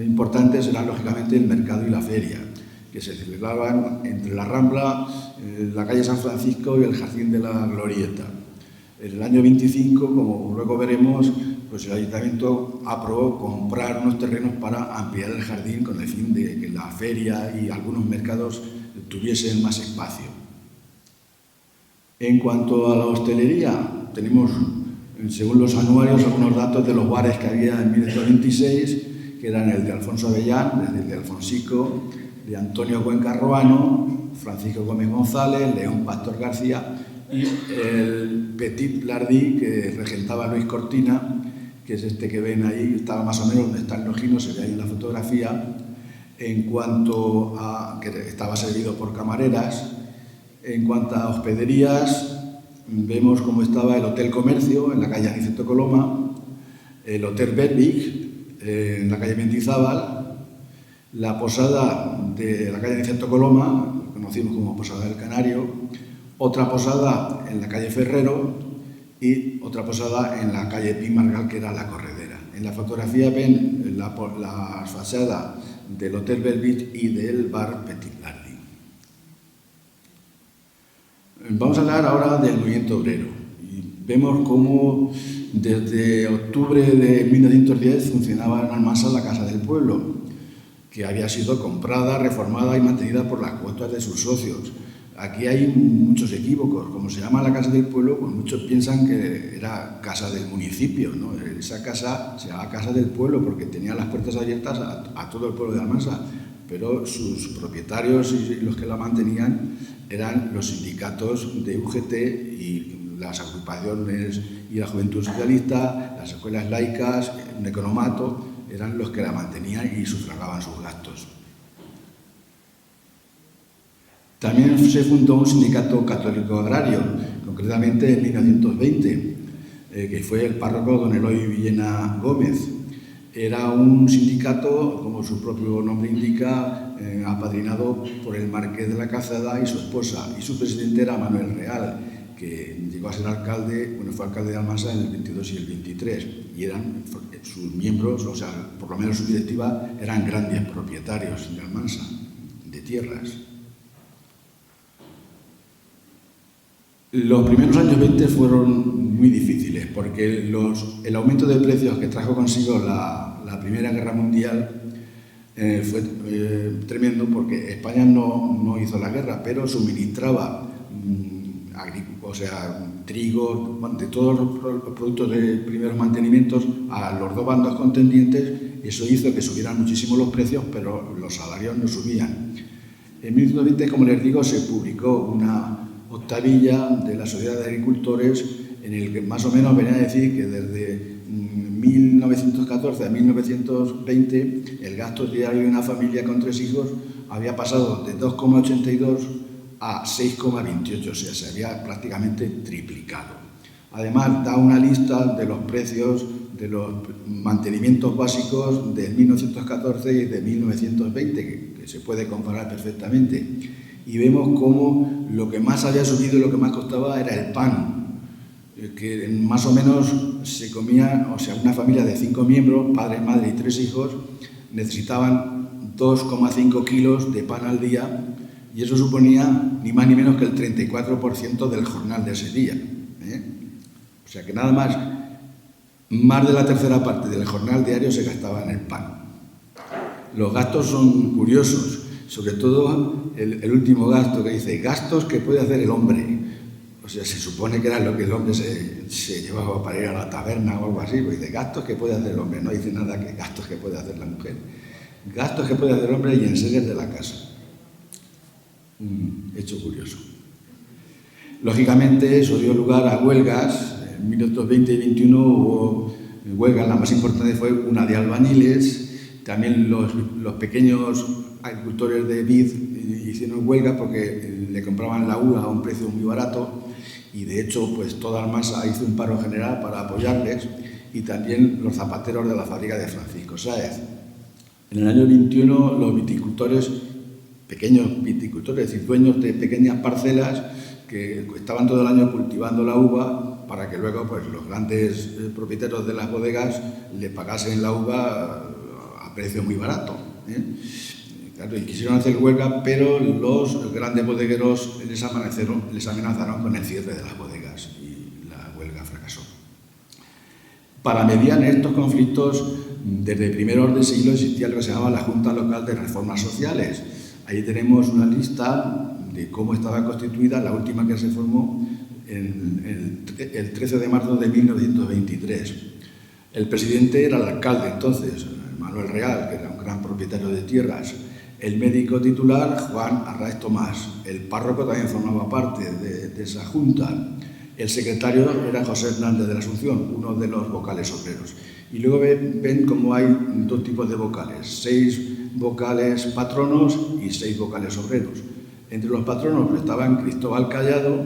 importantes eran, lógicamente, el mercado y la feria, que se celebraban entre la Rambla, la calle San Francisco y el Jardín de la Glorieta. En el año 25, como luego veremos, pues el Ayuntamiento aprobó comprar unos terrenos para ampliar el jardín con el fin de que la feria y algunos mercados tuviesen más espacio. En cuanto a la hostelería, tenemos, según los anuarios, algunos datos de los bares que había en 1926, que eran el de Alfonso Avellán, el de Alfonsico, de Antonio Cuenca Ruano, Francisco Gómez González, León Pastor García y el Petit Lardí, que regentaba Luis Cortina, que es este que ven ahí, estaba más o menos donde está el Nojino, se ve ahí en la fotografía. En cuanto a que estaba servido por camareras, en cuanto a hospederías, vemos cómo estaba el Hotel Comercio en la calle Aniceto Coloma, el Hotel Bedvig en la calle Mendizábal, la posada de la calle Aniceto Coloma, conocimos como Posada del Canario, otra posada en la calle Ferrero y otra posada en la calle Pimargal, que era la Corredera. En la fotografía ven la fachada del Hotel Belvich y del bar Petit Lardí. Vamos a hablar ahora del movimiento obrero. Y vemos cómo desde octubre de 1910 funcionaba en Almansa la Casa del Pueblo, que había sido comprada, reformada y mantenida por las cuotas de sus socios. Aquí hay muchos equívocos. Como se llama la Casa del Pueblo, pues muchos piensan que era casa del municipio, ¿no? Esa casa se llama Casa del Pueblo porque tenía las puertas abiertas a todo el pueblo de Almansa, pero sus propietarios y los que la mantenían eran los sindicatos de UGT y las agrupaciones y la Juventud Socialista, las escuelas laicas, un economato, eran los que la mantenían y sufragaban sus gastos. También se fundó un sindicato católico agrario, concretamente en 1920, que fue el párroco don Eloy Villena Gómez. Era un sindicato, como su propio nombre indica, apadrinado por el marqués de la Calzada y su esposa, y su presidente era Manuel Real, que llegó a ser alcalde, bueno, fue alcalde de Almansa en el 22 y el 23, y eran sus miembros, o sea, por lo menos su directiva, eran grandes propietarios de Almansa, de tierras. Los primeros años 20 fueron muy difíciles porque el aumento de precios que trajo consigo la Primera Guerra Mundial fue tremendo, porque España no hizo la guerra, pero suministraba trigo, bueno, de todos los productos de primeros mantenimientos a los dos bandos contendientes. Eso hizo que subieran muchísimo los precios, pero los salarios no subían. En 1920, como les digo, se publicó una octavilla de la Sociedad de Agricultores en el que más o menos venía a decir que desde 1914 a 1920 el gasto diario de una familia con 3 hijos había pasado de 2,82 a 6,28, o sea, se había prácticamente triplicado. Además, da una lista de los precios de los mantenimientos básicos de 1914 y de 1920, que se puede comparar perfectamente. Y vemos cómo lo que más había subido y lo que más costaba era el pan, que más o menos se comía, o sea, una familia de 5 miembros, padre, madre y 3 hijos, necesitaban 2,5 kilos de pan al día, y eso suponía ni más ni menos que el 34% del jornal de ese día. O sea que nada más de la tercera parte del jornal diario se gastaba en el pan. Los gastos son curiosos, sobre todo el último gasto, que dice gastos que puede hacer el hombre. O sea, se supone que era lo que el hombre se llevaba para ir a la taberna o algo así, pues dice gastos que puede hacer el hombre, no dice nada que gastos que puede hacer la mujer. Gastos que puede hacer el hombre y enseres de la casa. Un hecho curioso. Lógicamente, eso dio lugar a huelgas. En 1920 y 21 hubo huelgas, la más importante fue una de albañiles. También los pequeños agricultores de vid hicieron huelga porque le compraban la uva a un precio muy barato y de hecho pues toda Almansa hizo un paro general para apoyarles y también los zapateros de la fábrica de Francisco Sáez. En el año 21 los viticultores, pequeños viticultores, es decir, dueños de pequeñas parcelas que estaban todo el año cultivando la uva para que luego pues, los grandes propietarios de las bodegas le pagasen la uva a precio muy barato. Claro, y quisieron hacer huelga, pero los grandes bodegueros les amenazaron con el cierre de las bodegas y la huelga fracasó. Para mediar estos conflictos, desde primeros del siglo existía lo que se llamaba la Junta Local de Reformas Sociales. Ahí tenemos una lista de cómo estaba constituida, la última que se formó el 13 de marzo de 1923. El presidente era el alcalde entonces, Manuel Real, que era un gran propietario de tierras. El médico titular, Juan Arraiz Tomás. El párroco también formaba parte de esa junta. El secretario era José Hernández de la Asunción, uno de los vocales obreros. Y luego ven cómo hay dos tipos de vocales, 6 vocales patronos y 6 vocales obreros. Entre los patronos estaban Cristóbal Callado,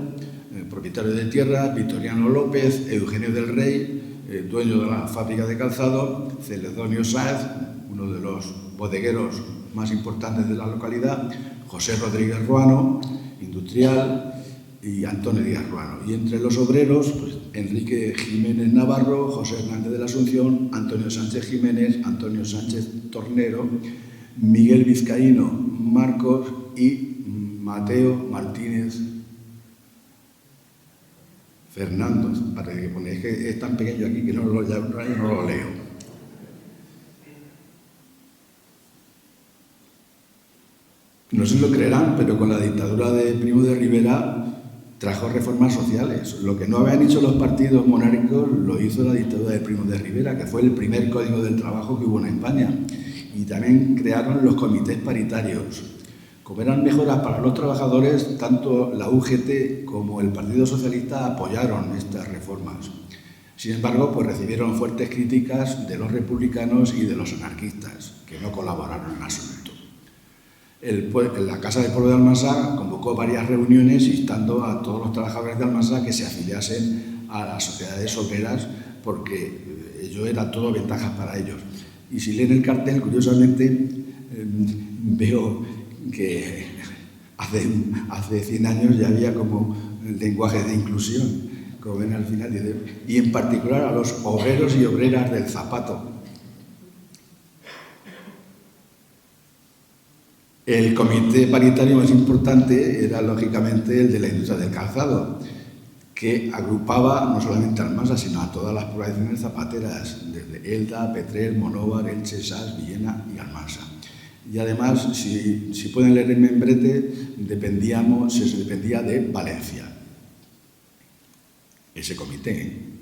propietario de tierras, Victoriano López, Eugenio del Rey, dueño de la fábrica de calzado, Celedonio Sáez, uno de los bodegueros más importantes de la localidad, José Rodríguez Ruano, industrial, y Antonio Díaz Ruano. Y entre los obreros, pues, Enrique Jiménez Navarro, José Hernández de la Asunción, Antonio Sánchez Jiménez, Antonio Sánchez Tornero, Miguel Vizcaíno Marcos y Mateo Martínez Fernando. Parece que pone, es que es tan pequeño aquí que no lo leo. No se lo creerán, pero con la dictadura de Primo de Rivera trajo reformas sociales. Lo que no habían hecho los partidos monárquicos lo hizo la dictadura de Primo de Rivera, que fue el primer código del trabajo que hubo en España. Y también crearon los comités paritarios. Como eran mejoras para los trabajadores, tanto la UGT como el Partido Socialista apoyaron estas reformas. Sin embargo, pues recibieron fuertes críticas de los republicanos y de los anarquistas, que no colaboraron en absoluto. La Casa del Pueblo de Almansa convocó varias reuniones instando a todos los trabajadores de Almansa que se afiliasen a las sociedades obreras porque ello era todo ventajas para ellos. Y si leen el cartel, curiosamente, veo que hace 100 años ya había como lenguaje de inclusión, como ven al final, y en particular a los obreros y obreras del zapato. El comité paritario más importante era, lógicamente, el de la industria del calzado, que agrupaba no solamente a Almansa, sino a todas las poblaciones zapateras, desde Elda, Petrel, Monóvar, Elche, Sas, Villena y Almansa. Y además, si pueden leer en membrete, se dependía de Valencia, ese comité.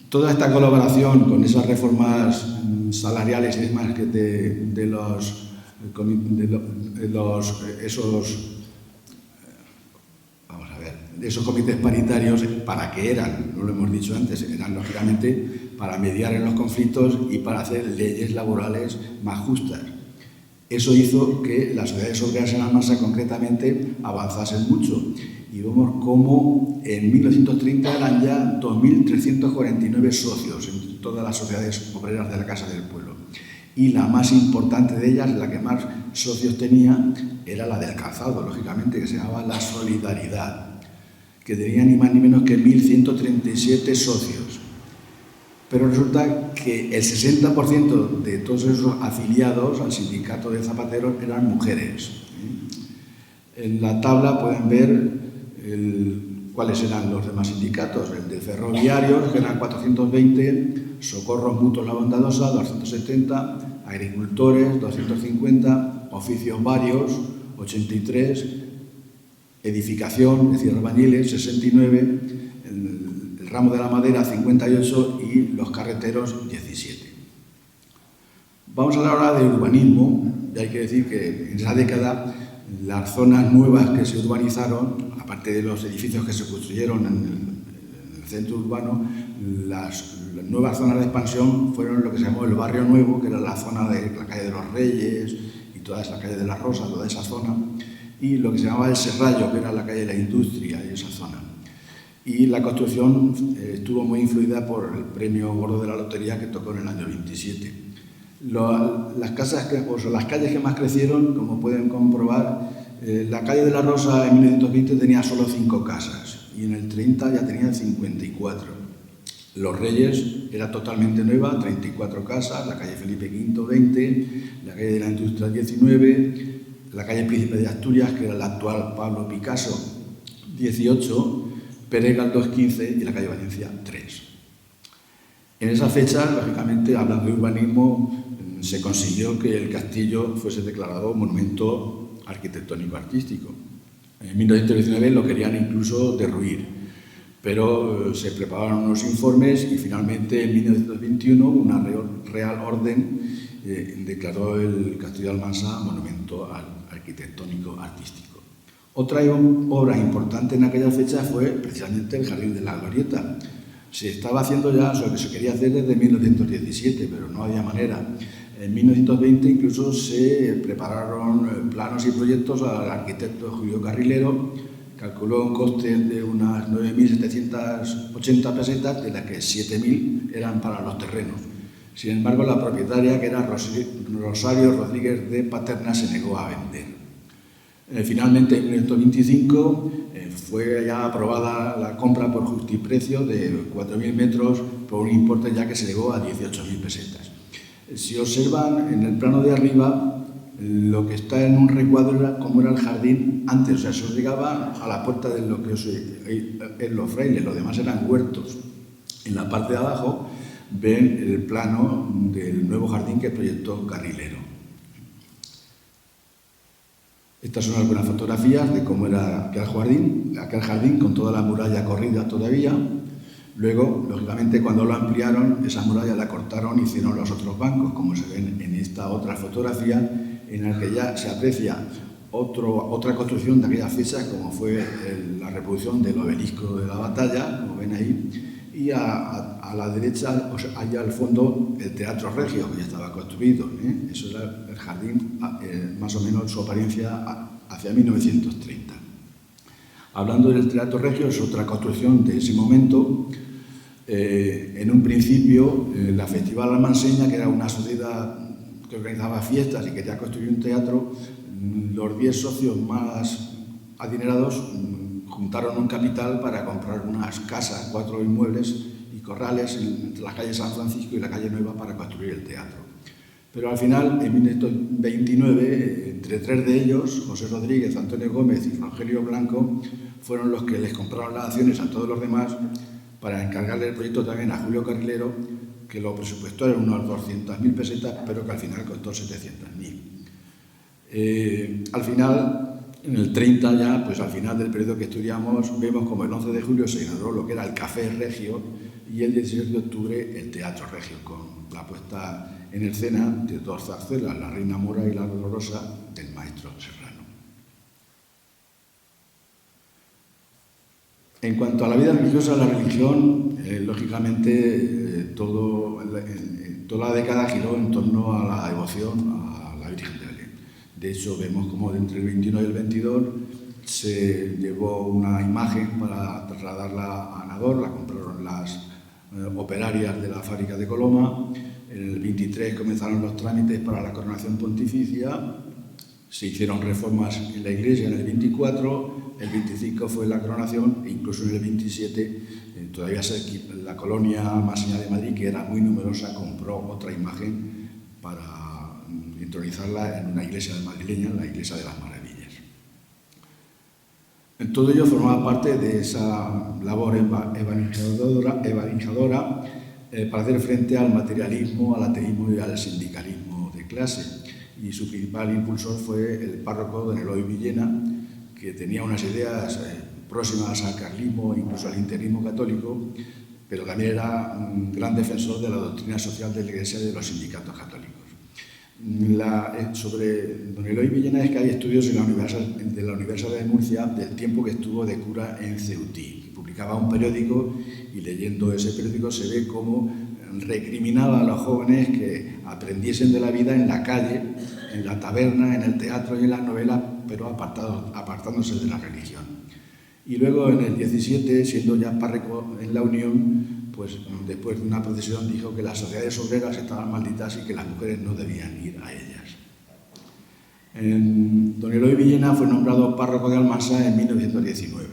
Toda esta colaboración con esas reformas salariales y demás que de esos comités paritarios, ¿para qué eran? No lo hemos dicho antes, eran lógicamente para mediar en los conflictos y para hacer leyes laborales más justas. Eso hizo que las sociedades obreras en Almansa concretamente avanzasen mucho. Y vemos cómo en 1930 eran ya 2.349 socios en todas las sociedades obreras de la Casa del Pueblo. Y la más importante de ellas, la que más socios tenía, era la del calzado, lógicamente, que se llamaba La Solidaridad, que tenía ni más ni menos que 1.137 socios. Pero resulta que el 60% de todos esos afiliados al sindicato de zapateros eran mujeres. En la tabla pueden ver cuáles eran los demás sindicatos: el de ferroviarios, que eran 420, Socorros Mutuos La Bondadosa, 270, agricultores, 250, oficios varios, 83, edificación, es decir, albañiles, 69, el ramo de la madera, 58 y los carreteros, 17. Vamos a hablar ahora de urbanismo, y hay que decir que en esa década las zonas nuevas que se urbanizaron, aparte de los edificios que se construyeron en el centro urbano, las nuevas zonas de expansión fueron lo que se llamó el Barrio Nuevo, que era la zona de la calle de los Reyes y toda esa calle de la Rosa, toda esa zona, y lo que se llamaba el Serrallo, que era la calle de la Industria y esa zona. Y la construcción estuvo muy influida por el premio gordo de la lotería que tocó en el año 27. Las calles que más crecieron, como pueden comprobar, la calle de la Rosa en 1920 tenía solo 5 casas y en el 30 ya tenía 54. Los Reyes era totalmente nueva, 34 casas, la calle Felipe V 20, la calle de la Industria 19, la calle Príncipe de Asturias, que era la actual Pablo Picasso, 18, Pérez Galdós 15 y la calle Valencia 3. En esa fecha, lógicamente, hablando de urbanismo, se consiguió que el castillo fuese declarado monumento arquitectónico-artístico. En 1919 lo querían incluso derruir, pero se prepararon unos informes y finalmente en 1921 una Real Orden declaró el Castillo de Almansa monumento arquitectónico-artístico. Otra obra importante en aquella fecha fue precisamente el Jardín de la Glorieta. Se estaba haciendo ya lo que se quería hacer desde 1917, pero no había manera. En 1920 incluso se prepararon planos y proyectos al arquitecto Julio Carrilero, calculó un coste de unas 9.780 pesetas, de las que 7.000 eran para los terrenos. Sin embargo, la propietaria, que era Rosario Rodríguez de Paterna, se negó a vender. Finalmente, en 1925 fue ya aprobada la compra por justiprecio de 4.000 metros por un importe ya que se llegó a 18.000 pesetas. Si observan en el plano de arriba, lo que está en un recuadro era cómo era el jardín antes, o sea, eso llegaba a la puerta de lo que es los frailes, lo demás eran huertos. En la parte de abajo ven el plano del nuevo jardín que proyectó Carrilero. Estas son algunas fotografías de cómo era aquel jardín con toda la muralla corrida todavía. Luego, lógicamente, cuando lo ampliaron, esa muralla la cortaron y hicieron los otros bancos, como se ven en esta otra fotografía, en la que ya se aprecia otra construcción de aquellas fechas, como fue la reproducción del obelisco de la batalla, como ven ahí, y a la derecha, o sea, allá al fondo, el Teatro Regio, que ya estaba construido. Eso era el jardín, más o menos su apariencia hacia 1930. Hablando del Teatro Regio, es otra construcción de ese momento. En un principio, la Festival Almanseña, que era una sociedad que organizaba fiestas y quería construir un teatro, los 10 socios más adinerados juntaron un capital para comprar unas casas, 4 inmuebles y corrales entre la calle San Francisco y la calle Nueva para construir el teatro. Pero al final, en 1929, entre 3 de ellos, José Rodríguez, Antonio Gómez y Rogelio Blanco, fueron los que les compraron las acciones a todos los demás para encargarle el proyecto también a Julio Carrilero, que lo presupuestó en unos 200.000 pesetas, pero que al final costó 700.000. Al final, en el 30 ya, pues al final del periodo que estudiamos, vemos como el 11 de julio se inauguró lo que era el Café Regio y el 16 de octubre el Teatro Regio, con la puesta en escena de 2 zarzuelas, La Reina Mora y La Dolorosa, del maestro Serrano. En cuanto a la vida religiosa, la religión, lógicamente, toda la década giró en torno a la devoción a la Virgen de Belén. De hecho, vemos como entre el 21 y el 22 se llevó una imagen para trasladarla a Nador, la compraron las operarias de la fábrica de Coloma. En el 23 comenzaron los trámites para la coronación pontificia, se hicieron reformas en la iglesia en el 24, el 25 fue la coronación e incluso en el 27 todavía la colonia Maseña de Madrid, que era muy numerosa, compró otra imagen para entronizarla en una iglesia madrileña, la Iglesia de las Maravillas. Todo ello formaba parte de esa labor evangelizadora para hacer frente al materialismo, al ateísmo y al sindicalismo de clase. Y su principal impulsor fue el párroco don Eloy Villena, que tenía unas ideas próximas al carlismo, incluso al internismo católico, pero también era un gran defensor de la doctrina social de la Iglesia y de los sindicatos católicos. Sobre don Eloy Villena es que hay estudios de la Universidad de Murcia del tiempo que estuvo de cura en Ceutí. Publicaba un periódico y leyendo ese periódico se ve cómo recriminaba a los jóvenes que aprendiesen de la vida en la calle, en la taberna, en el teatro y en las novelas, pero apartándose de la religión. Y luego en el 17, siendo ya párroco en la Unión, pues después de una procesión dijo que las sociedades obreras estaban malditas y que las mujeres no debían ir a ellas. Don Eloy Villena fue nombrado párroco de Almansa en 1919,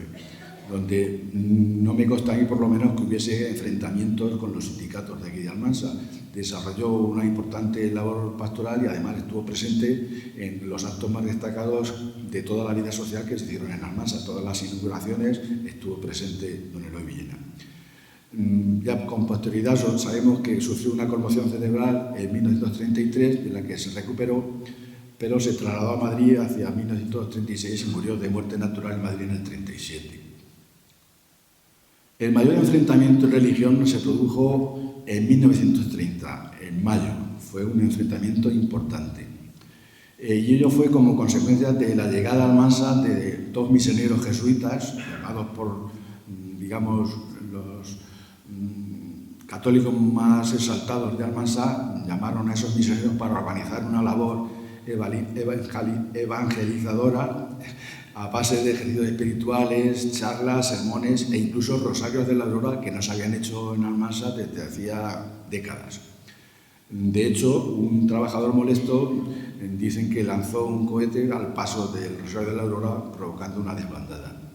donde no me consta a mí por lo menos que hubiese enfrentamientos con los sindicatos de aquí de Almansa. Desarrolló una importante labor pastoral y además estuvo presente en los actos más destacados de toda la vida social que se hicieron en Almansa. Todas las inauguraciones estuvo presente don Eloy Villena. Ya con posterioridad sabemos que sufrió una conmoción cerebral en 1933, de la que se recuperó, pero se trasladó a Madrid hacia 1936 y murió de muerte natural en Madrid en el 37. El mayor enfrentamiento en religión se produjo en 1930, en mayo. Fue un enfrentamiento importante. Y ello fue como consecuencia de la llegada a Almansa de dos misioneros jesuitas, llamados por, digamos, los católicos más exaltados de Almansa. Llamaron a esos misioneros para organizar una labor evangelizadora a base de ejercicios espirituales, charlas, sermones e incluso rosarios de la aurora que no se habían hecho en Almansa desde hacía décadas. De hecho, un trabajador molesto dicen que lanzó un cohete al paso del rosario de la aurora provocando una desbandada.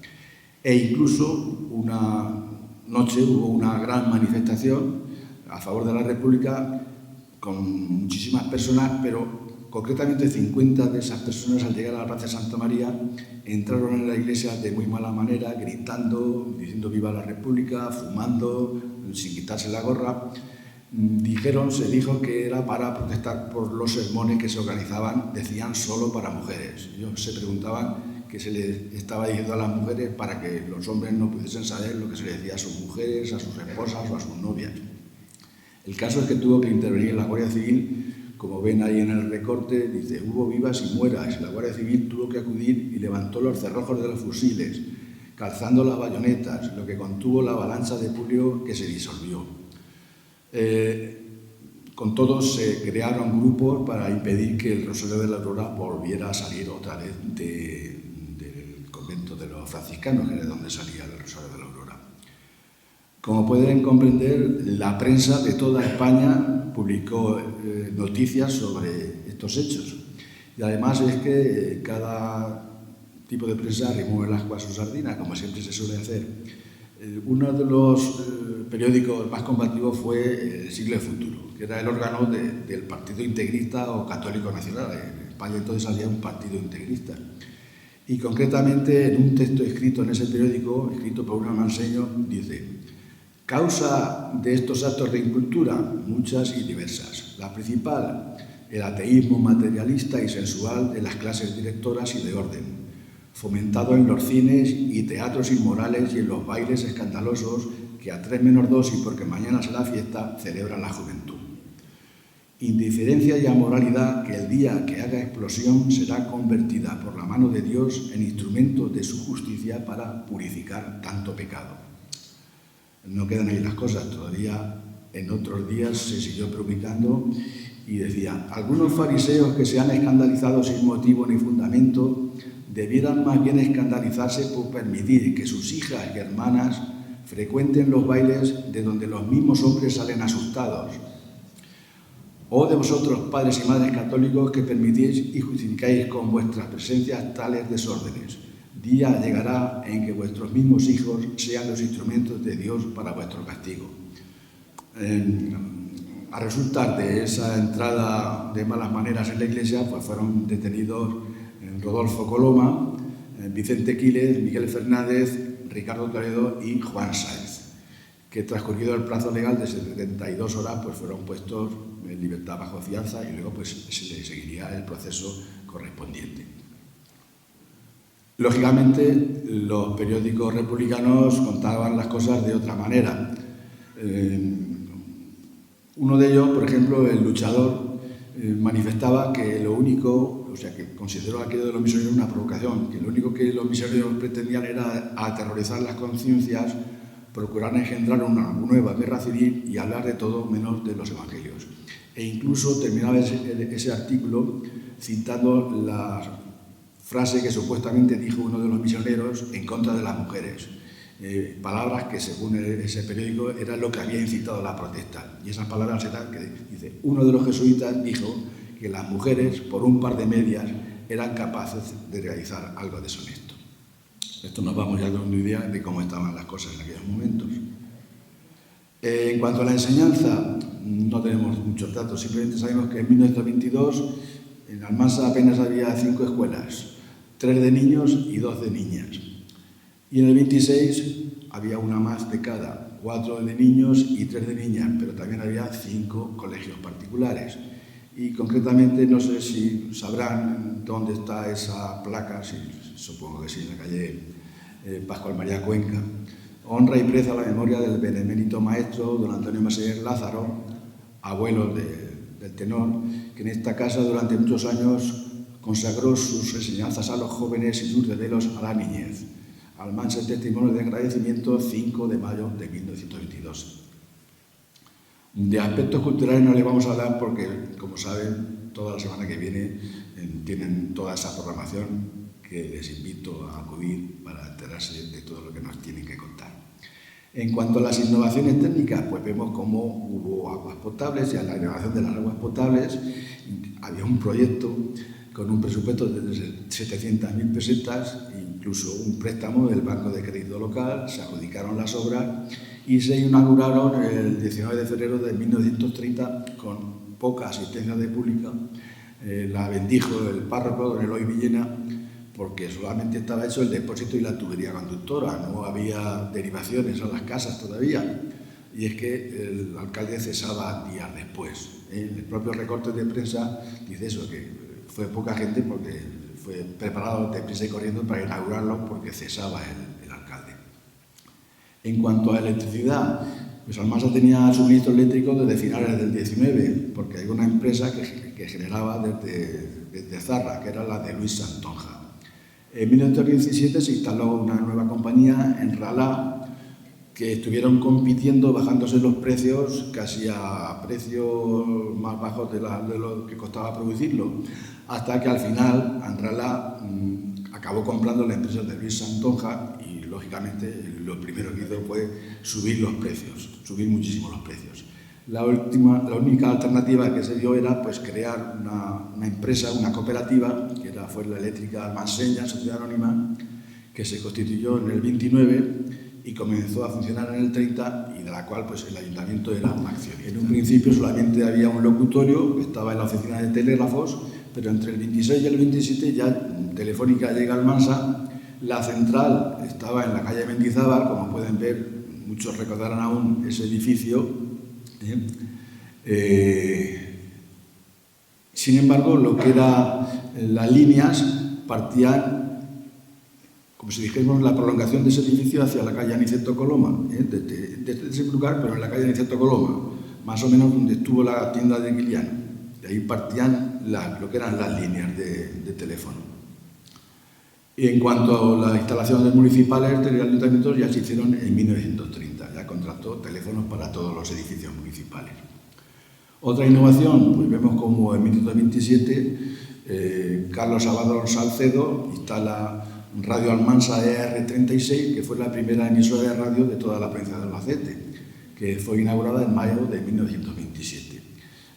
E incluso una noche hubo una gran manifestación a favor de la República con muchísimas personas, pero concretamente 50 de esas personas al llegar a la Plaza de Santa María entraron en la iglesia de muy mala manera, gritando, diciendo viva la República, fumando, sin quitarse la gorra. Se dijo que era para protestar por los sermones que se organizaban, decían solo para mujeres. Ellos se preguntaban qué se les estaba diciendo a las mujeres para que los hombres no pudiesen saber lo que se les decía a sus mujeres, a sus esposas o a sus novias. El caso es que tuvo que intervenir la Guardia Civil. Como ven ahí en el recorte, dice, hubo vivas y mueras. La Guardia Civil tuvo que acudir y levantó los cerrojos de los fusiles, calzando las bayonetas, lo que contuvo la avalancha de público que se disolvió. Con todos se crearon grupos para impedir que el Rosario de la Aurora volviera a salir otra vez del convento de los franciscanos, que es de donde salía el Rosario de la Aurora. Como pueden comprender, la prensa de toda España publicó noticias sobre estos hechos. Y además es que cada tipo de prensa remueve las aguas su sardina, como siempre se suele hacer. Uno de los periódicos más combativos fue El Siglo de Futuro, que era el órgano del Partido Integrista o Católico Nacional. En España entonces había un partido integrista. Y concretamente en un texto escrito en ese periódico, escrito por un almanseño, dice: causa de estos actos de incultura, muchas y diversas. La principal, el ateísmo materialista y sensual de las clases directoras y de orden, fomentado en los cines y teatros inmorales y en los bailes escandalosos que a 3 menos 2 y porque mañana será fiesta, celebra la juventud. Indiferencia y amoralidad que el día que haga explosión será convertida por la mano de Dios en instrumento de su justicia para purificar tanto pecado. No quedan ahí las cosas, todavía en otros días se siguió publicando y decía: algunos fariseos que se han escandalizado sin motivo ni fundamento debieran más bien escandalizarse por permitir que sus hijas y hermanas frecuenten los bailes de donde los mismos hombres salen asustados. O de vosotros, padres y madres católicos, que permitís y justificáis con vuestras presencias tales desórdenes. Día llegará en que vuestros mismos hijos sean los instrumentos de Dios para vuestro castigo. A resultar de esa entrada de malas maneras en la iglesia, pues fueron detenidos Rodolfo Coloma, Vicente Quiles, Miguel Fernández, Ricardo Toledo y Juan Sáenz, que transcurrido el plazo legal de 72 horas, pues fueron puestos en libertad bajo fianza y luego pues se les seguiría el proceso correspondiente. Lógicamente, los periódicos republicanos contaban las cosas de otra manera. Uno de ellos, por ejemplo, El Luchador, manifestaba que lo único, o sea, que consideró aquello de los misioneros una provocación, que lo único que los misioneros pretendían era aterrorizar las conciencias, procurar engendrar una nueva guerra civil y hablar de todo menos de los evangelios. E incluso terminaba ese artículo citando la frase que supuestamente dijo uno de los misioneros en contra de las mujeres. Palabras que, según ese periódico, era lo que había incitado a la protesta. Y esas palabras eran que dice: uno de los jesuitas dijo que las mujeres, por un par de medias, eran capaces de realizar algo deshonesto. Esto nos vamos ya dando una idea de cómo estaban las cosas en aquellos momentos. En cuanto a la enseñanza, no tenemos muchos datos, simplemente sabemos que en 1922 en Almansa apenas había 5 escuelas, 3 de niños y 2 de niñas. Y en el 26 había una más de cada, 4 de niños y 3 de niñas, pero también había 5 colegios particulares. Y concretamente, no sé si sabrán dónde está esa placa, supongo que sí, en la calle Pascual María Cuenca. Honra y preza la memoria del benemérito maestro don Antonio Maseguer Lázaro, abuelo del tenor, que en esta casa durante muchos años consagró sus enseñanzas a los jóvenes y sus debelos a la niñez. Almansa, el testimonio de agradecimiento, 5 de mayo de 1922. De aspectos culturales no les vamos a hablar porque, como saben, toda la semana que viene tienen toda esa programación que les invito a acudir para enterarse de todo lo que nos tienen que contar. En cuanto a las innovaciones técnicas, pues vemos cómo hubo aguas potables, y a la innovación de las aguas potables había un proyecto con un presupuesto de 700.000 pesetas, incluso un préstamo del Banco de Crédito Local, se adjudicaron las obras y se inauguraron el 19 de febrero de 1930 con poca asistencia de pública. La bendijo el párroco, don Eloy Villena, porque solamente estaba hecho el depósito y la tubería conductora, no había derivaciones a las casas todavía. Y es que el alcalde cesaba días después. En el propio recorte de prensa dice eso, que fue poca gente porque fue preparado deprisa y corriendo para inaugurarlo porque cesaba el alcalde. En cuanto a electricidad, pues Almansa tenía suministro eléctrico desde finales del 19, porque hay una empresa que generaba desde Zarra, que era la de Luis Santonja. En 1917 se instaló una nueva compañía en Ralá, que estuvieron compitiendo, bajándose los precios casi a precios más bajos de lo que costaba producirlo, hasta que al final Anralá acabó comprando la empresa de Luis Santonja y, lógicamente, lo primero que hizo fue subir los precios, subir muchísimo los precios. La única alternativa que se dio era pues, crear una empresa, una cooperativa, que fue la Eléctrica Almanseña, Sociedad Anónima, que se constituyó en el 29 y comenzó a funcionar en el 30 y de la cual pues, el ayuntamiento era un accionista. En un principio solamente había un locutorio que estaba en la oficina de telégrafos, pero entre el 26 y el 27 ya Telefónica llega a Almansa. La central estaba en la calle Mendizábal, como pueden ver, muchos recordarán aún ese edificio. Sin embargo, lo que eran las líneas partían, como si dijéramos, la prolongación de ese edificio hacia la calle Aniceto Coloma, desde ese lugar, pero en la calle Aniceto Coloma, más o menos donde estuvo la tienda de Guiliano. De ahí partían lo que eran las líneas de teléfono. Y en cuanto a las instalaciones municipales del ayuntamiento, ya se hicieron en 1930, ya contrató teléfonos para todos los edificios municipales. Otra innovación, pues vemos como en 1927 Carlos Abadón Salcedo instala Radio Almansa ER36, que fue la primera emisora de radio de toda la provincia de Albacete, que fue inaugurada en mayo de 1927.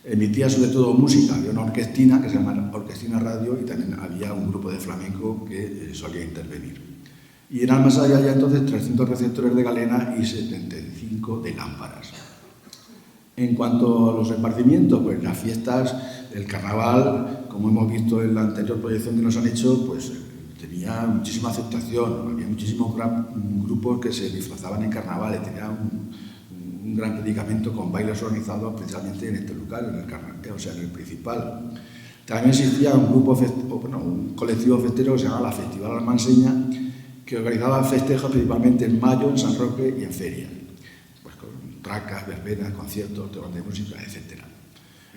Emitía sobre todo música, había una orquestina que se llama Orquestina Radio y también había un grupo de flamenco que solía intervenir. Y en Almansa había ya entonces 300 receptores de galena y 75 de lámparas. En cuanto a los esparcimientos, pues las fiestas, el carnaval, como hemos visto en la anterior proyección que nos han hecho, pues tenía muchísima aceptación, había muchísimos grupos que se disfrazaban en carnavales, tenía un gran predicamento con bailes organizados precisamente en este lugar, en el carnaval, o sea, en el principal. También existía un colectivo festero que se llamaba la Festival Almanseña, que organizaba festejos principalmente en mayo, en San Roque y en feria, pues con tracas, verbenas, conciertos, temas de música, etc.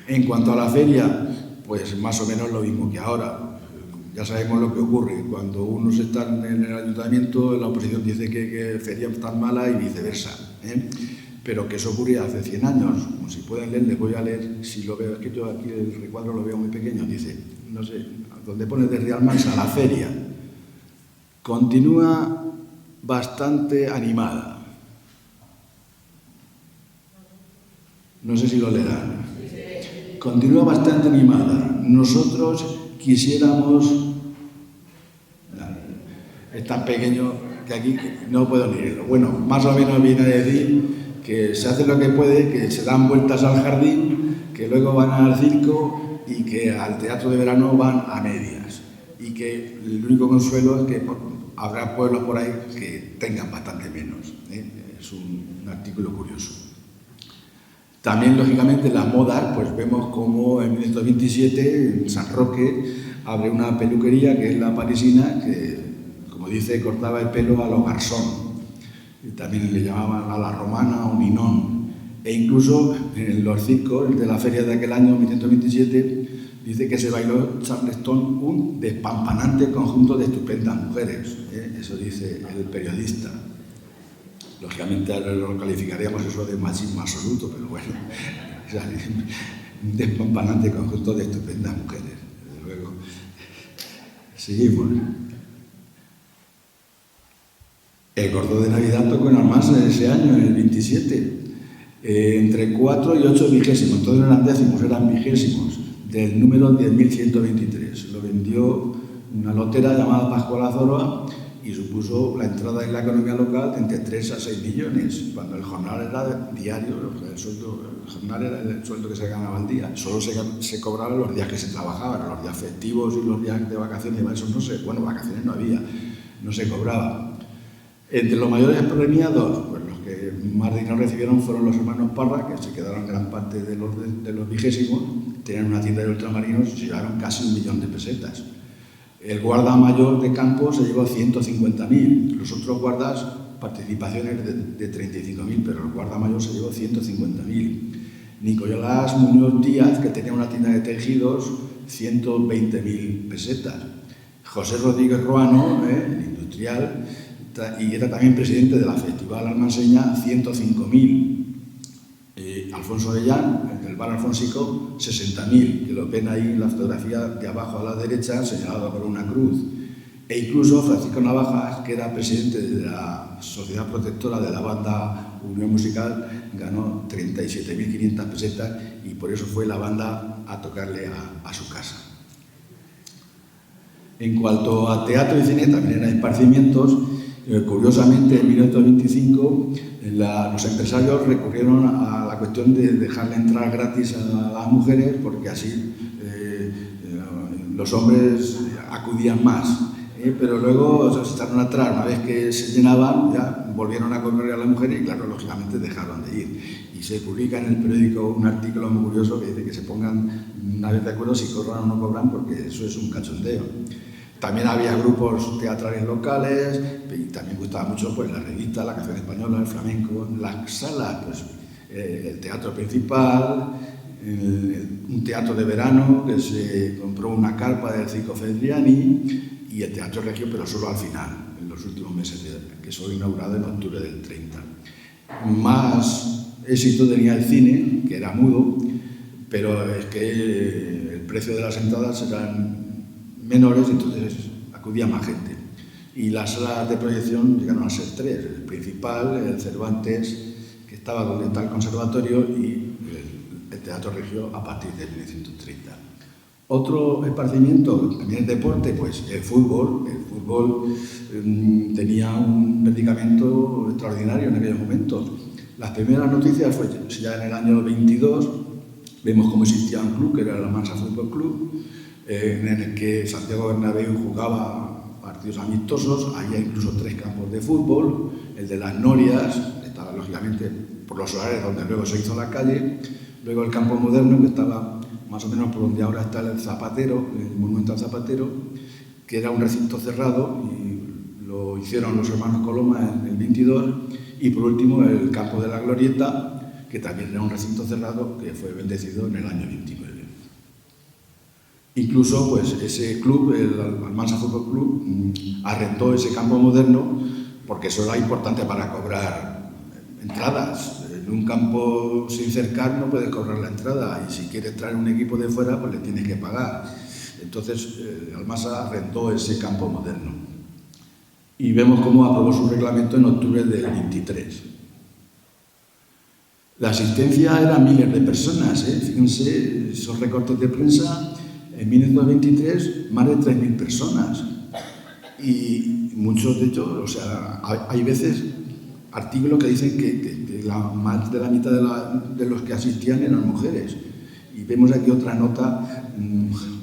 En cuanto a la feria, pues más o menos lo mismo que ahora. Ya sabemos lo que ocurre. Cuando unos están en el ayuntamiento, la oposición dice que feria es tan mala y viceversa, ¿eh? Pero que eso ocurría hace 100 años. Como si pueden leer, les voy a leer, si lo veo, es que yo aquí el recuadro lo veo muy pequeño, dice, no sé, donde pone desde Almansa, la feria continúa bastante animada. No sé si lo leerán. Continúa bastante animada. Nosotros quisiéramos... Es tan pequeño que aquí no puedo leerlo. Bueno, más o menos viene a decir que se hace lo que puede, que se dan vueltas al jardín, que luego van al circo y que al teatro de verano van a medias. Y que el único consuelo es que habrá pueblos por ahí que tengan bastante menos, ¿eh? Es un artículo curioso. También, lógicamente, las modas, pues vemos como en 1927 en San Roque abre una peluquería que es la parisina, que, como dice, cortaba el pelo a lo garzón. Y también le llamaban a la romana o ninón. E incluso en los circos de la feria de aquel año, 1927, dice que se bailó Charleston un despampanante conjunto de estupendas mujeres, ¿eh? Eso dice el periodista. Lógicamente lo calificaríamos eso de machismo absoluto, pero bueno, o sea, un despampanante conjunto de estupendas mujeres. Desde luego. Seguimos. El cordón de Navidad tocó en Almansa ese año, en el 27, entre 4 y 8 vigésimos, entonces no eran décimos, eran vigésimos, del número 10.123. Lo vendió una lotera llamada Pascual Azoroa y supuso la entrada en la economía local de entre 3 a 6 millones, cuando el jornal era diario, el jornal era el sueldo que se ganaba al día, solo se cobraba los días que se trabajaban, los días festivos y los días de vacaciones, eso no sé, bueno, vacaciones no había, no se cobraba. Entre los mayores premiados, pues los que más dinero recibieron fueron los hermanos Parra, que se quedaron gran parte de los vigésimos, tenían una tienda de ultramarinos y se llevaron casi 1 millón de pesetas. El guarda mayor de campo se llevó 150.000, los otros guardas participaciones de 35.000, pero el guarda mayor se llevó 150.000. Nicolás Muñoz Díaz, que tenía una tienda de tejidos, 120.000 pesetas. José Rodríguez Ruano, el industrial, y era también presidente de la Festival Almanseña, 105.000. Alfonso de Llán, del bar Alfonsico, 60.000, que lo ven ahí en la fotografía de abajo a la derecha, señalado por una cruz. E incluso Francisco Navajas, que era presidente de la Sociedad Protectora de la banda Unión Musical, ganó 37.500 pesetas y por eso fue la banda a tocarle a su casa. En cuanto a teatro y cine, también eran esparcimientos. Curiosamente, en 1925, los empresarios recurrieron a la cuestión de dejarle entrar gratis a las mujeres, porque así los hombres acudían más. Pero luego se echaron atrás, una vez que se llenaban, ya volvieron a correr a las mujeres y, claro, lógicamente dejaron de ir. Y se publica en el periódico un artículo muy curioso que dice que se pongan una vez de acuerdo si cobran o no cobran, porque eso es un cachondeo. También había grupos teatrales locales y también gustaba mucho pues, la revista, la canción española, el flamenco, las salas, pues, el teatro principal, un teatro de verano que se compró una carpa del Circo Feltriani y el teatro regio, pero solo al final, en los últimos meses, que fue inaugurado en octubre del 30. Más éxito tenía el cine, que era mudo, pero es que el precio de las entradas eran menores, entonces acudía más gente. Y las salas de proyección llegaron a ser 3, el principal, el Cervantes, que estaba donde está el conservatorio, y el Teatro Regio a partir de 1930. Otro esparcimiento, también el deporte, pues el fútbol. El fútbol tenía un predicamento extraordinario en aquellos momentos. Las primeras noticias fue ya en el año 22, vemos cómo existía un club, que era el Almansa Fútbol Club, en el que Santiago Bernabéu jugaba partidos amistosos. Había incluso 3 campos de fútbol, el de las Norias, estaba lógicamente por los solares donde luego se hizo la calle, luego el campo moderno, que estaba más o menos por donde ahora está el Zapatero, el monumento al Zapatero, que era un recinto cerrado y lo hicieron los hermanos Coloma en el 22, y por último el campo de la Glorieta, que también era un recinto cerrado que fue bendecido en el año 29. Incluso pues, ese club, el Almansa Fútbol Club, arrendó ese campo moderno porque eso era importante para cobrar entradas. En un campo sin cercar no puedes cobrar la entrada y si quieres traer un equipo de fuera pues le tienes que pagar. Entonces Almansa arrendó ese campo moderno. Y vemos cómo aprobó su reglamento en octubre del 23. La asistencia era miles de personas, Fíjense, esos recortes de prensa, en 1923 más de 3.000 personas. Y muchos de ellos, o sea, hay veces artículos que dicen que más de la mitad de los que asistían eran mujeres. Y vemos aquí otra nota,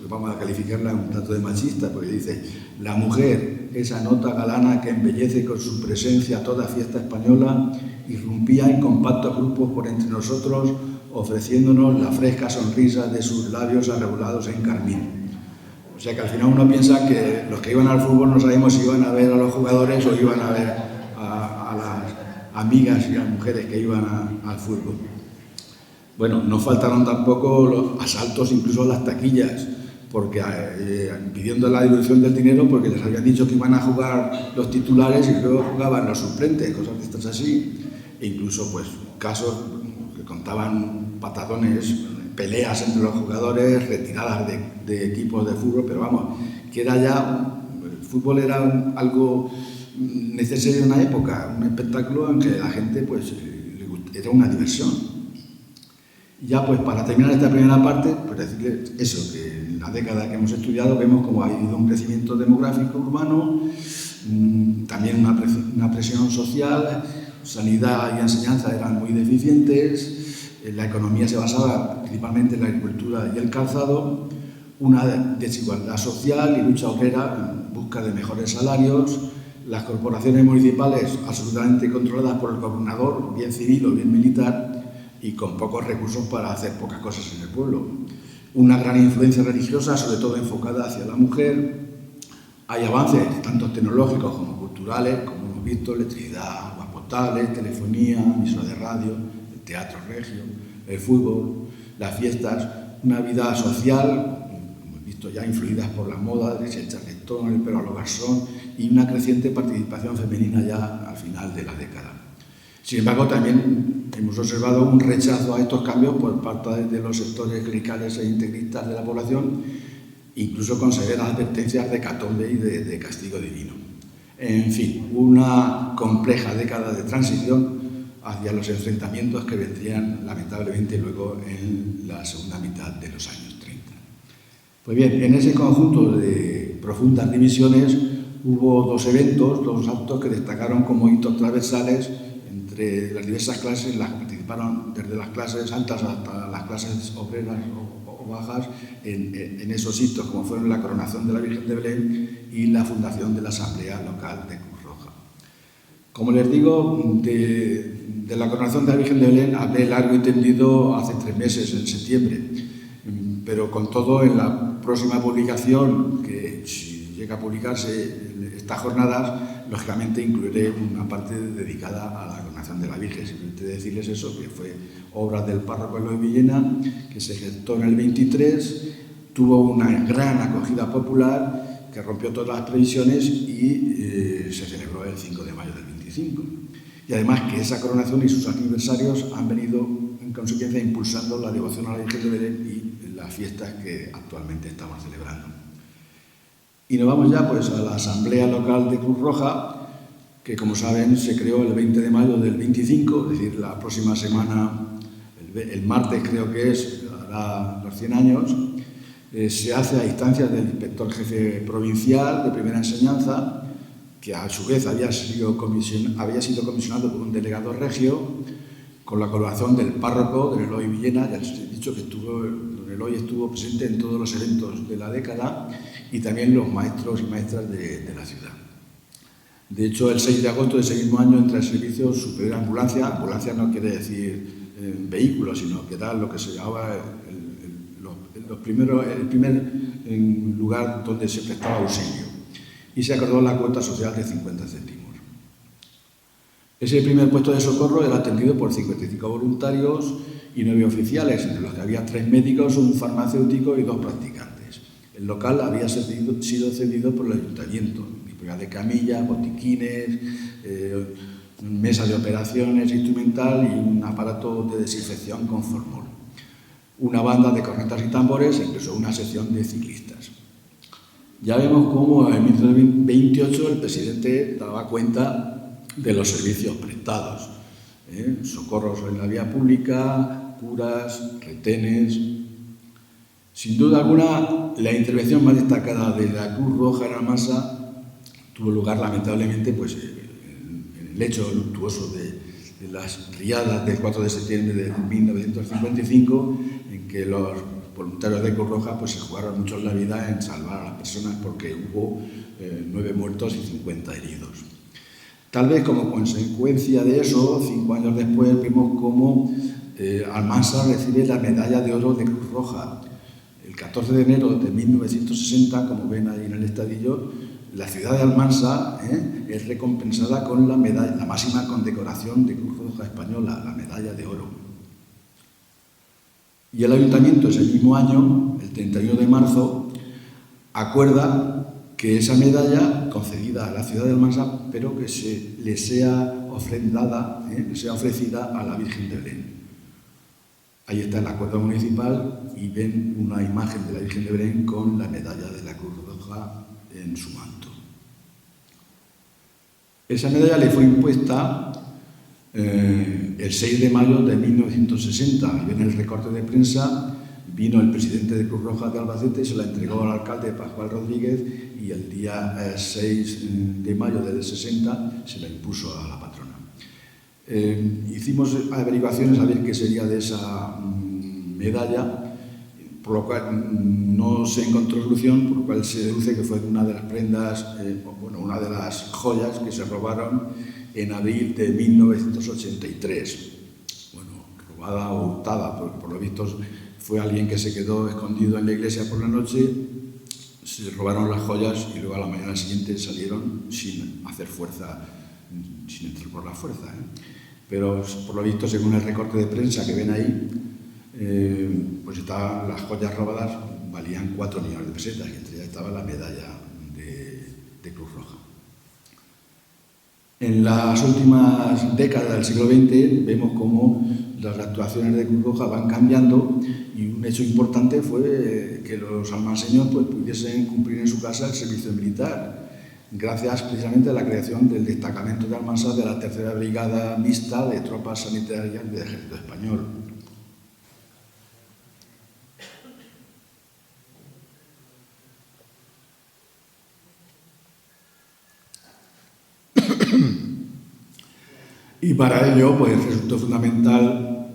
vamos a calificarla un tanto de machista, porque dice: la mujer, esa nota galana que embellece con su presencia toda fiesta española, irrumpía en compactos grupos por entre nosotros, ofreciéndonos la fresca sonrisa de sus labios arrebolados en carmín. O sea que al final uno piensa que los que iban al fútbol no sabemos si iban a ver a los jugadores o iban a ver a las amigas y a las mujeres que iban al fútbol. Bueno, no faltaron tampoco los asaltos incluso a las taquillas, porque pidiendo la devolución del dinero porque les habían dicho que iban a jugar los titulares y luego jugaban los suplentes, cosas de estas así. E incluso pues casos que contaban patadones, peleas entre los jugadores, retiradas de equipos de fútbol, pero vamos, que era ya, el fútbol era algo necesario en una época, un espectáculo en que la gente pues era una diversión. Y ya pues para terminar esta primera parte, pues decirles eso, que en la década que hemos estudiado vemos cómo ha habido un crecimiento demográfico urbano, también una presión social, sanidad y enseñanza eran muy deficientes, la economía se basaba principalmente en la agricultura y el calzado, una desigualdad social y lucha obrera en busca de mejores salarios, las corporaciones municipales absolutamente controladas por el gobernador, bien civil o bien militar, y con pocos recursos para hacer pocas cosas en el pueblo. Una gran influencia religiosa, sobre todo enfocada hacia la mujer. Hay avances, tanto tecnológicos como culturales, como hemos visto, electricidad, aguas potables, telefonía, emisora de radio, el teatro regio, el fútbol, las fiestas, una vida social, como hemos visto ya, influidas por la moda, el charletón, el pelo a lo garzón, y una creciente participación femenina ya al final de la década. Sin embargo, también hemos observado un rechazo a estos cambios por parte de los sectores clericales e integristas de la población, incluso con severas advertencias de hecatombe y de castigo divino. En fin, una compleja década de transición hacia los enfrentamientos que vendrían lamentablemente luego en la segunda mitad de los años 30. Pues bien, en ese conjunto de profundas divisiones hubo dos eventos, dos actos que destacaron como hitos transversales entre las diversas clases, las que participaron desde las clases altas hasta las clases obreras o bajas en esos hitos, como fueron la coronación de la Virgen de Belén y la fundación de la Asamblea Local de Cruz Roja. Como les digo, de la coronación de la Virgen de Belén hablé largo y tendido hace 3 meses, en septiembre, pero con todo, en la próxima publicación, que si llega a publicarse estas jornadas, lógicamente incluiré una parte dedicada a la coronación de la Virgen. Simplemente decirles eso, que fue obra del párroco Eloy Villena, que se gestó en el 23, tuvo una gran acogida popular, que rompió todas las previsiones y se celebró el 5 de mayo del 25. Y además que esa coronación y sus aniversarios han venido en consecuencia impulsando la devoción a la Virgen de Belén y las fiestas que actualmente estamos celebrando. Y nos vamos ya pues a la Asamblea Local de Cruz Roja, que como saben se creó el 20 de mayo del 25, es decir, la próxima semana, el martes creo que es, hará los 100 años. Se hace a instancias del inspector jefe provincial de primera enseñanza, que a su vez había sido comisionado por un delegado regio, con la colaboración del párroco, don Eloy Villena. Ya les he dicho que don Eloy estuvo presente en todos los eventos de la década, y también los maestros y maestras de la ciudad. De hecho, el 6 de agosto de ese mismo año entra en servicio su primera ambulancia. Ambulancia no quiere decir vehículo, sino que era lo que se llamaba el primer lugar donde se prestaba auxilio. Y se acordó la cuota social de 50 céntimos. Ese primer puesto de socorro era atendido por 55 voluntarios y 9 oficiales, entre los que había 3 médicos, un farmacéutico y 2 practicantes. El local había sido cedido por el ayuntamiento, disponía de camillas, botiquines, mesa de operaciones instrumental y un aparato de desinfección con formol, una banda de cornetas y tambores e incluso una sección de ciclistas. Ya vemos cómo en 1928 el presidente daba cuenta de los servicios prestados, socorros en la vía pública, curas, retenes. Sin duda alguna, la intervención más destacada de la Cruz Roja en Almansa tuvo lugar, lamentablemente, pues, en el hecho luctuoso de las riadas del 4 de septiembre de 1955, en que los voluntarios de Cruz Roja pues, se jugaron mucho la vida en salvar a las personas, porque hubo 9 muertos y 50 heridos. Tal vez como consecuencia de eso, 5 años después, vemos cómo Almansa recibe la medalla de oro de Cruz Roja. El 14 de enero de 1960, como ven ahí en el estadillo, la ciudad de Almansa es recompensada con la medalla, la máxima condecoración de Cruz Roja española, la medalla de oro. Y el ayuntamiento ese mismo año, el 31 de marzo, acuerda que esa medalla concedida a la ciudad de Almansa, pero que le sea ofrendada, le sea ofrecida a la Virgen de Belén. Ahí está el acuerdo municipal y ven una imagen de la Virgen de Belén con la medalla de la Cruz Roja en su manto. Esa medalla le fue impuesta el 6 de mayo de 1960. Y en el recorte de prensa vino el presidente de Cruz Roja de Albacete, se la entregó al alcalde Pascual Rodríguez y el día 6 de mayo del 60 se la impuso a la patrona. Hicimos averiguaciones a ver qué sería de esa medalla, por lo cual no se encontró solución, por lo cual se deduce que fue una de las prendas, una de las joyas que se robaron en abril de 1983. Bueno, robada o hurtada, porque por lo visto fue alguien que se quedó escondido en la iglesia por la noche, se robaron las joyas y luego a la mañana siguiente salieron sin hacer fuerza, sin entrar por la fuerza. Pero por lo visto, según el recorte de prensa que ven ahí, pues las joyas robadas valían 4 millones de pesetas, y entre ellas estaba la medalla de Cruz Roja. En las últimas décadas del siglo XX vemos cómo las actuaciones de Cruz Roja van cambiando, y un hecho importante fue que los almanseños pues, pudiesen cumplir en su casa el servicio militar, gracias precisamente a la creación del destacamento de Almansa de la Tercera Brigada Mixta de Tropas Sanitarias del Ejército Español. Y para ello pues, resultó fundamental,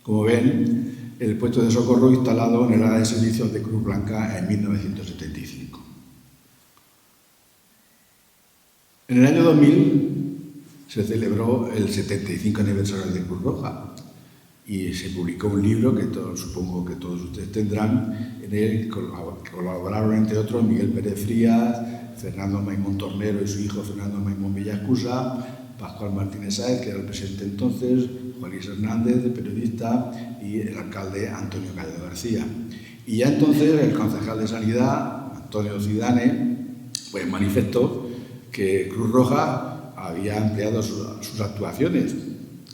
como ven, el puesto de socorro instalado en el área de servicios de Cruz Blanca en 1975. En el año 2000 se celebró el 75 aniversario de Cruz Roja y se publicó un libro que supongo que todos ustedes tendrán. En él colaboraron, entre otros, Miguel Pérez Frías, Fernando Maimón Tornero y su hijo Fernando Maimón Villascusa, Pascual Martínez Sáez, que era el presidente entonces, Juan Luis Hernández, periodista, y el alcalde Antonio Calledo García. Y ya entonces el concejal de Sanidad, Antonio Zidane, pues manifestó que Cruz Roja había ampliado sus actuaciones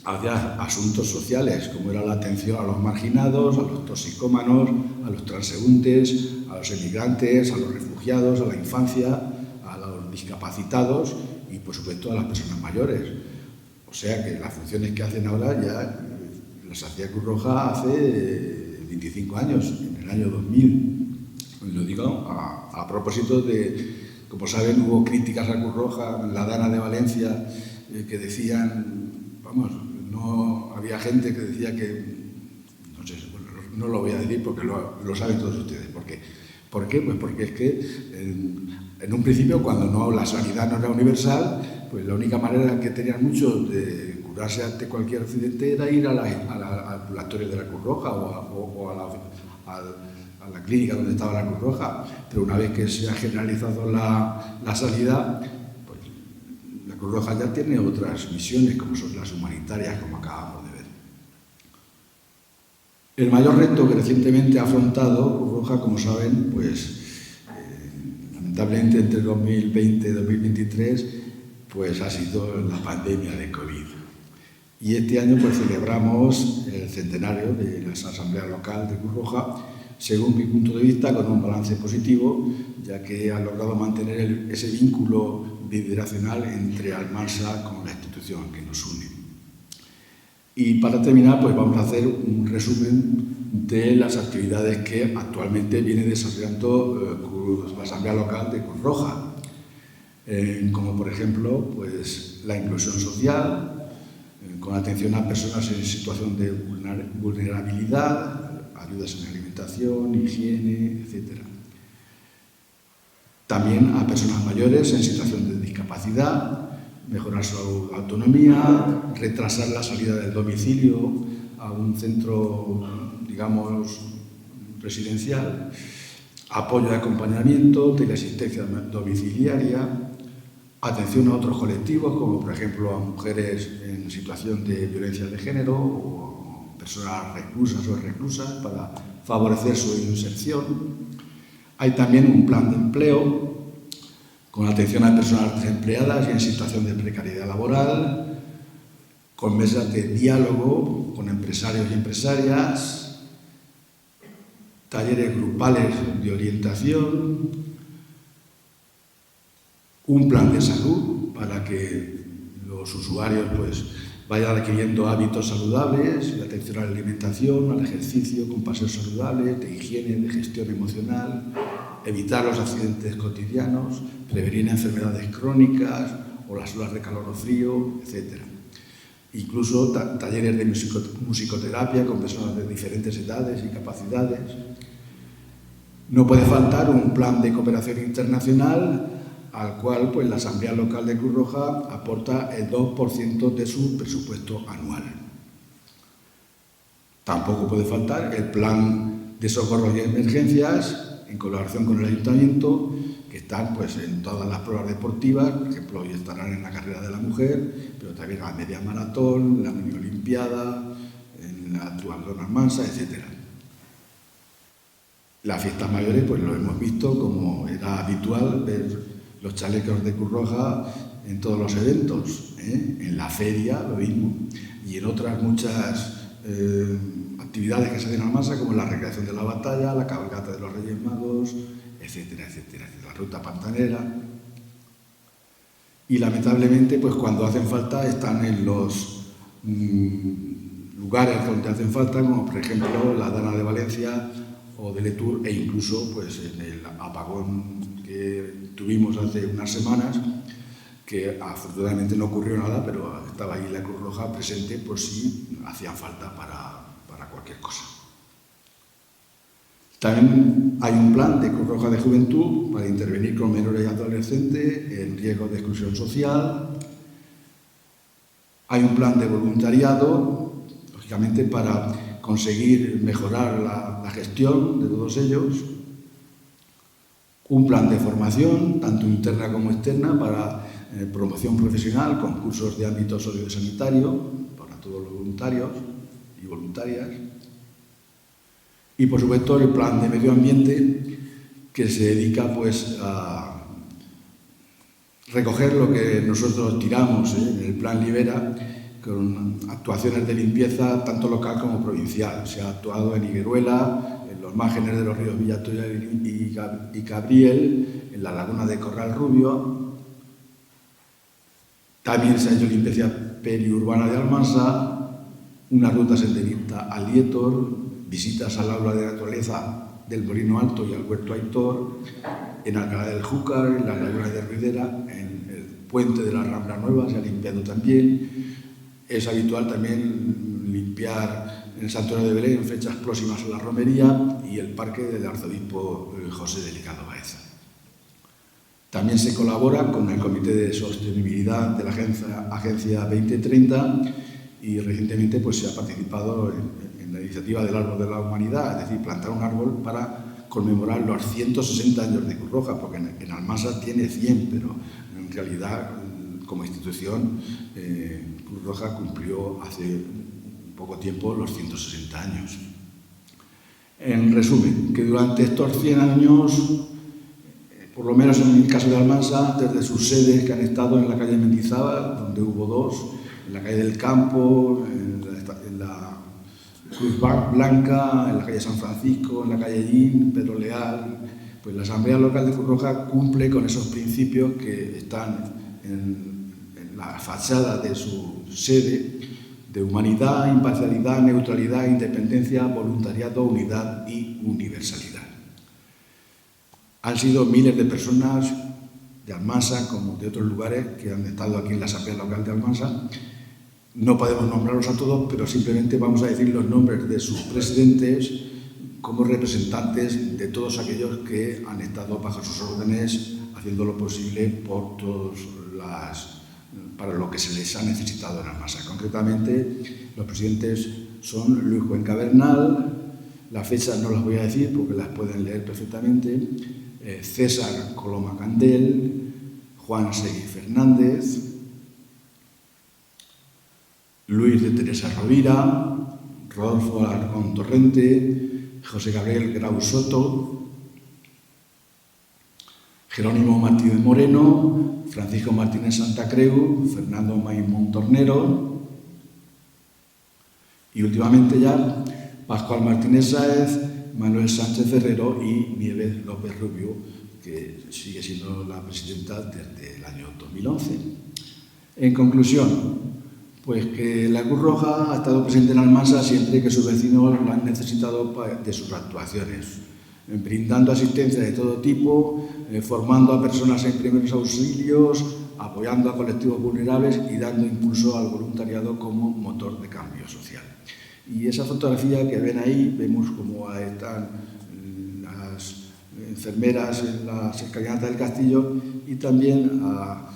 hacia asuntos sociales, como era la atención a los marginados, a los toxicómanos, a los transeúntes, a los emigrantes, a los refugiados, a la infancia, a los discapacitados y, por supuesto, a las personas mayores. O sea que las funciones que hacen ahora ya las hacía Cruz Roja hace 25 años, en el año 2000. Lo digo a propósito de, como saben, hubo críticas a Cruz Roja en la Dana de Valencia que decían, vamos, no había gente que decía que, no sé, no lo voy a decir porque lo saben todos ustedes. ¿Por qué? ¿Por qué? Pues porque es que en un principio, cuando la sanidad no era universal, pues la única manera que tenían muchos de curarse ante cualquier accidente era ir al ambulatorio de la Cruz Roja o a la clínica donde estaba la Cruz Roja. Pero una vez que se ha generalizado la sanidad, pues la Cruz Roja ya tiene otras misiones, como son las humanitarias, como acabamos de ver. El mayor reto que recientemente ha afrontado Cruz Roja, como saben, pues lamentablemente entre 2020 y 2023, pues ha sido la pandemia de COVID. Y este año pues celebramos el centenario de la Asamblea Local de Cruz Roja, según mi punto de vista, con un balance positivo, ya que ha logrado mantener ese vínculo bidireccional entre Almansa con la institución que nos une. Y para terminar, pues vamos a hacer un resumen de las actividades que actualmente viene desarrollando la Asamblea Local de Cruz Roja, como por ejemplo pues, la inclusión social, con atención a personas en situación de vulnerabilidad, ayudas en alimentación, higiene, etc. También a personas mayores en situación de discapacidad, mejorar su autonomía, retrasar la salida del domicilio a un centro, digamos, residencial, apoyo de acompañamiento, teleasistencia domiciliaria, atención a otros colectivos, como por ejemplo a mujeres en situación de violencia de género o personas reclusas o reclusas para favorecer su inserción. Hay también un plan de empleo con atención a personas desempleadas y en situación de precariedad laboral, con mesas de diálogo con empresarios y empresarias, talleres grupales de orientación, un plan de salud para que los usuarios pues, vayan adquiriendo hábitos saludables, de atención a la alimentación, al ejercicio, con paseos saludables, de higiene, de gestión emocional, evitar los accidentes cotidianos, prevenir enfermedades crónicas o las olas de calor o frío, etc. Incluso talleres de musicoterapia con personas de diferentes edades y capacidades. No puede faltar un plan de cooperación internacional al cual pues, la Asamblea Local de Cruz Roja aporta el 2% de su presupuesto anual. Tampoco puede faltar el plan de socorro y emergencias en colaboración con el Ayuntamiento, que están pues, en todas las pruebas deportivas, por ejemplo, hoy estarán en la carrera de la mujer, pero también en la media maratón, la mini olimpiada, en la duatlón Almansa, etc. Las fiestas mayores, pues lo hemos visto, como era habitual ver los chalecos de Cruz Roja en todos los eventos, en la feria lo mismo, y en otras muchas actividades que se hacen en Almansa, como la recreación de la batalla, la cabalgata de los Reyes Magos, etcétera, etcétera, la ruta pantanera. Y lamentablemente, pues cuando hacen falta, están en los lugares donde hacen falta, como por ejemplo la Dana de Valencia o de Letour, e incluso pues, en el apagón que tuvimos hace unas semanas, que afortunadamente no ocurrió nada, pero estaba ahí la Cruz Roja presente por si hacían falta para cualquier cosa. También hay un plan de Cruz Roja de Juventud para intervenir con menores y adolescentes en riesgo de exclusión social. Hay un plan de voluntariado, lógicamente para conseguir mejorar la gestión de todos ellos. Un plan de formación, tanto interna como externa, para promoción profesional, con cursos de ámbito sociosanitario para todos los voluntarios y voluntarias. Y, por supuesto, el plan de medio ambiente, que se dedica pues, a recoger lo que nosotros tiramos en el Plan Libera, con actuaciones de limpieza tanto local como provincial. Se ha actuado en Higueruela, en los márgenes de los ríos Villatoya y Cabriel, en la laguna de Corral Rubio. También se ha hecho limpieza periurbana de Almansa, una ruta senderista al Lietor, visitas al aula de naturaleza del Molino Alto y al Huerto Aitor, en Alcalá del Júcar, en las lagunas de Ruidera, en el puente de la Rambla Nueva se ha limpiado también. Es habitual también limpiar en el Santuario de Belén en fechas próximas a la romería y el parque del arzobispo José Delicado Baeza. También se colabora con el Comité de Sostenibilidad de la Agencia 2030 y recientemente pues, se ha participado en la iniciativa del Árbol de la Humanidad, es decir, plantar un árbol para conmemorar los 160 años de Cruz Roja, porque en Almansa tiene 100, pero en realidad como institución, Cruz Roja cumplió hace poco tiempo los 160 años. En resumen, que durante estos 100 años, por lo menos en el caso de Almansa, desde sus sedes que han estado en la calle Mendizábal, donde hubo dos, en la calle del Campo, en la Cruz Blanca, en la calle San Francisco, en la calle Llín, Pedro Leal, pues la Asamblea Local de Cruz Roja cumple con esos principios que están en la fachada de su sede, de humanidad, imparcialidad, neutralidad, independencia, voluntariado, unidad y universalidad. Han sido miles de personas de Almansa, como de otros lugares, que han estado aquí en la Asamblea Local de Almansa. No podemos nombrarlos a todos, pero simplemente vamos a decir los nombres de sus presidentes como representantes de todos aquellos que han estado bajo sus órdenes, haciendo lo posible por para lo que se les ha necesitado en Almansa. Concretamente, los presidentes son Luis Cuenca Bernal, las fechas no las voy a decir porque las pueden leer perfectamente, César Coloma Candel, Juan Seguí Fernández, Luis de Teresa Rovira, Rodolfo Alarcón Torrente, José Gabriel Grau Soto, Jerónimo Martínez Moreno, Francisco Martínez Santa Creu, Fernando Maimón Tornero y últimamente ya Pascual Martínez Sáez, Manuel Sánchez Ferrero y Nieves López Rubio, que sigue siendo la presidenta desde el año 2011. En conclusión, pues que la Cruz Roja ha estado presente en Almansa siempre que sus vecinos lo han necesitado de sus actuaciones, brindando asistencia de todo tipo, formando a personas en primeros auxilios, apoyando a colectivos vulnerables y dando impulso al voluntariado como motor de cambio social. Y esa fotografía que ven ahí, vemos cómo están las enfermeras en las escalinatas del castillo y también a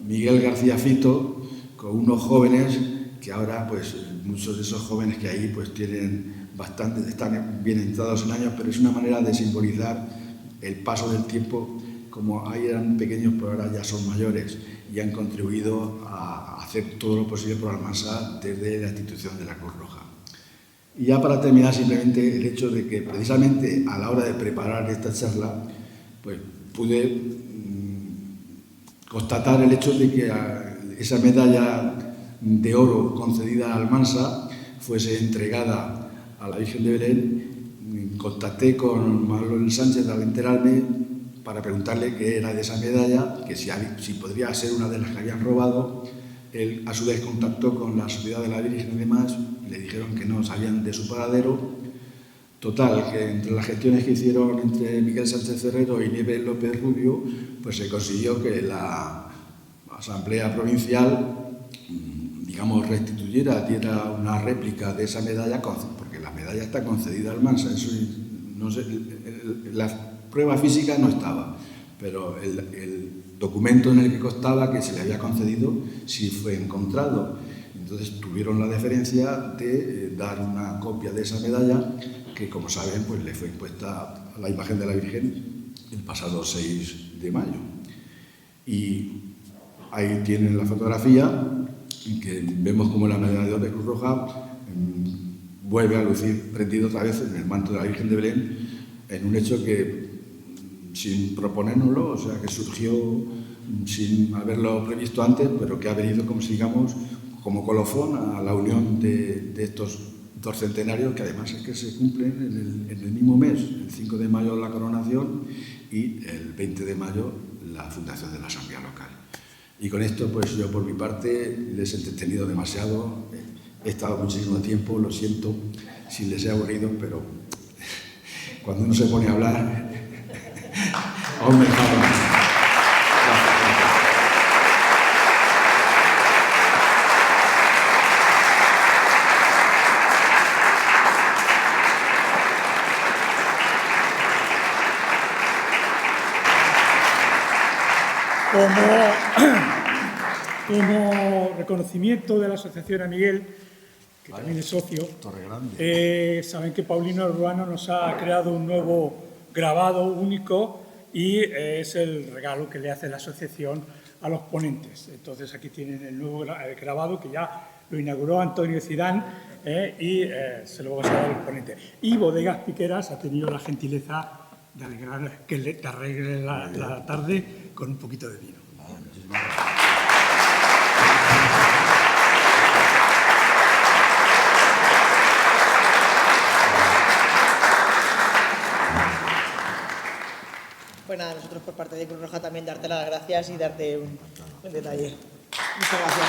Miguel García Fito, con unos jóvenes que ahora, pues, muchos de esos jóvenes que ahí, pues, tienen bastante, están bien entrados en años, pero es una manera de simbolizar el paso del tiempo, como ahí eran pequeños, pero ahora ya son mayores y han contribuido a hacer todo lo posible por Almansa desde la institución de la Cruz Roja. Y ya para terminar, simplemente el hecho de que precisamente a la hora de preparar esta charla, pues pude constatar el hecho de que esa medalla de oro concedida a Almansa fuese entregada a la Virgen de Belén. Contacté con Manuel Sánchez al enterarme para preguntarle qué era de esa medalla, que si podría ser una de las que habían robado. Él a su vez contactó con la Sociedad de la Virgen y demás, y le dijeron que no sabían de su paradero. Total, que entre las gestiones que hicieron entre Miguel Sánchez Ferrero y Nieves López Rubio, pues se consiguió que la Asamblea Provincial, digamos, diera una réplica de esa medalla, porque la medalla está concedida a Almansa. Eso no sé, la prueba física no estaba, pero el documento en el que constaba que se le había concedido sí fue encontrado. Entonces tuvieron la deferencia de dar una copia de esa medalla que, como saben, pues le fue impuesta a la imagen de la Virgen el pasado 6 de mayo. Y ahí tienen la fotografía en que vemos como la medalla de oro de Cruz Roja vuelve a lucir prendida otra vez en el manto de la Virgen de Belén, en un hecho que, sin proponérnoslo, o sea, que surgió sin haberlo previsto antes, pero que ha venido, como sigamos, como colofón a la unión de estos dos centenarios, que además es que se cumplen en el mismo mes, el 5 de mayo la coronación y el 20 de mayo la fundación de la Asamblea Local. Y con esto, pues yo por mi parte les he entretenido demasiado, he estado muchísimo tiempo, lo siento si les he aburrido, pero cuando uno se pone a hablar, aún me enfado. Como reconocimiento de la Asociación A Miguel, que también es socio, saben que Paulino Ruano nos ha creado un nuevo grabado único y es el regalo que le hace la asociación a los ponentes. Entonces aquí tienen el nuevo grabado que ya lo inauguró Antonio Zidane y se lo vamos a dar al ponente. Y Bodegas Piqueras ha tenido la gentileza de arreglar la tarde con un poquito de vino. Muchísimas gracias. Pues nada, nosotros por parte de Cruz Roja también darte las gracias y darte un detalle. Muchas gracias.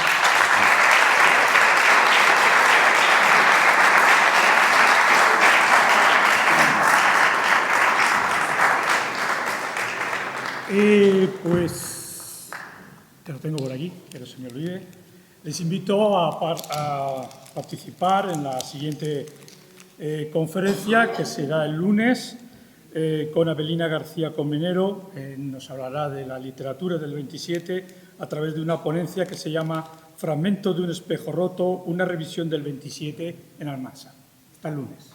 Pues, que lo tengo por aquí, que no se me olvide. Les invito a participar en la siguiente conferencia, que será el lunes, con Abelina García Comenero. Nos hablará de la literatura del 27 a través de una ponencia que se llama Fragmento de un espejo roto, una revisión del 27 en Almansa. Hasta el lunes.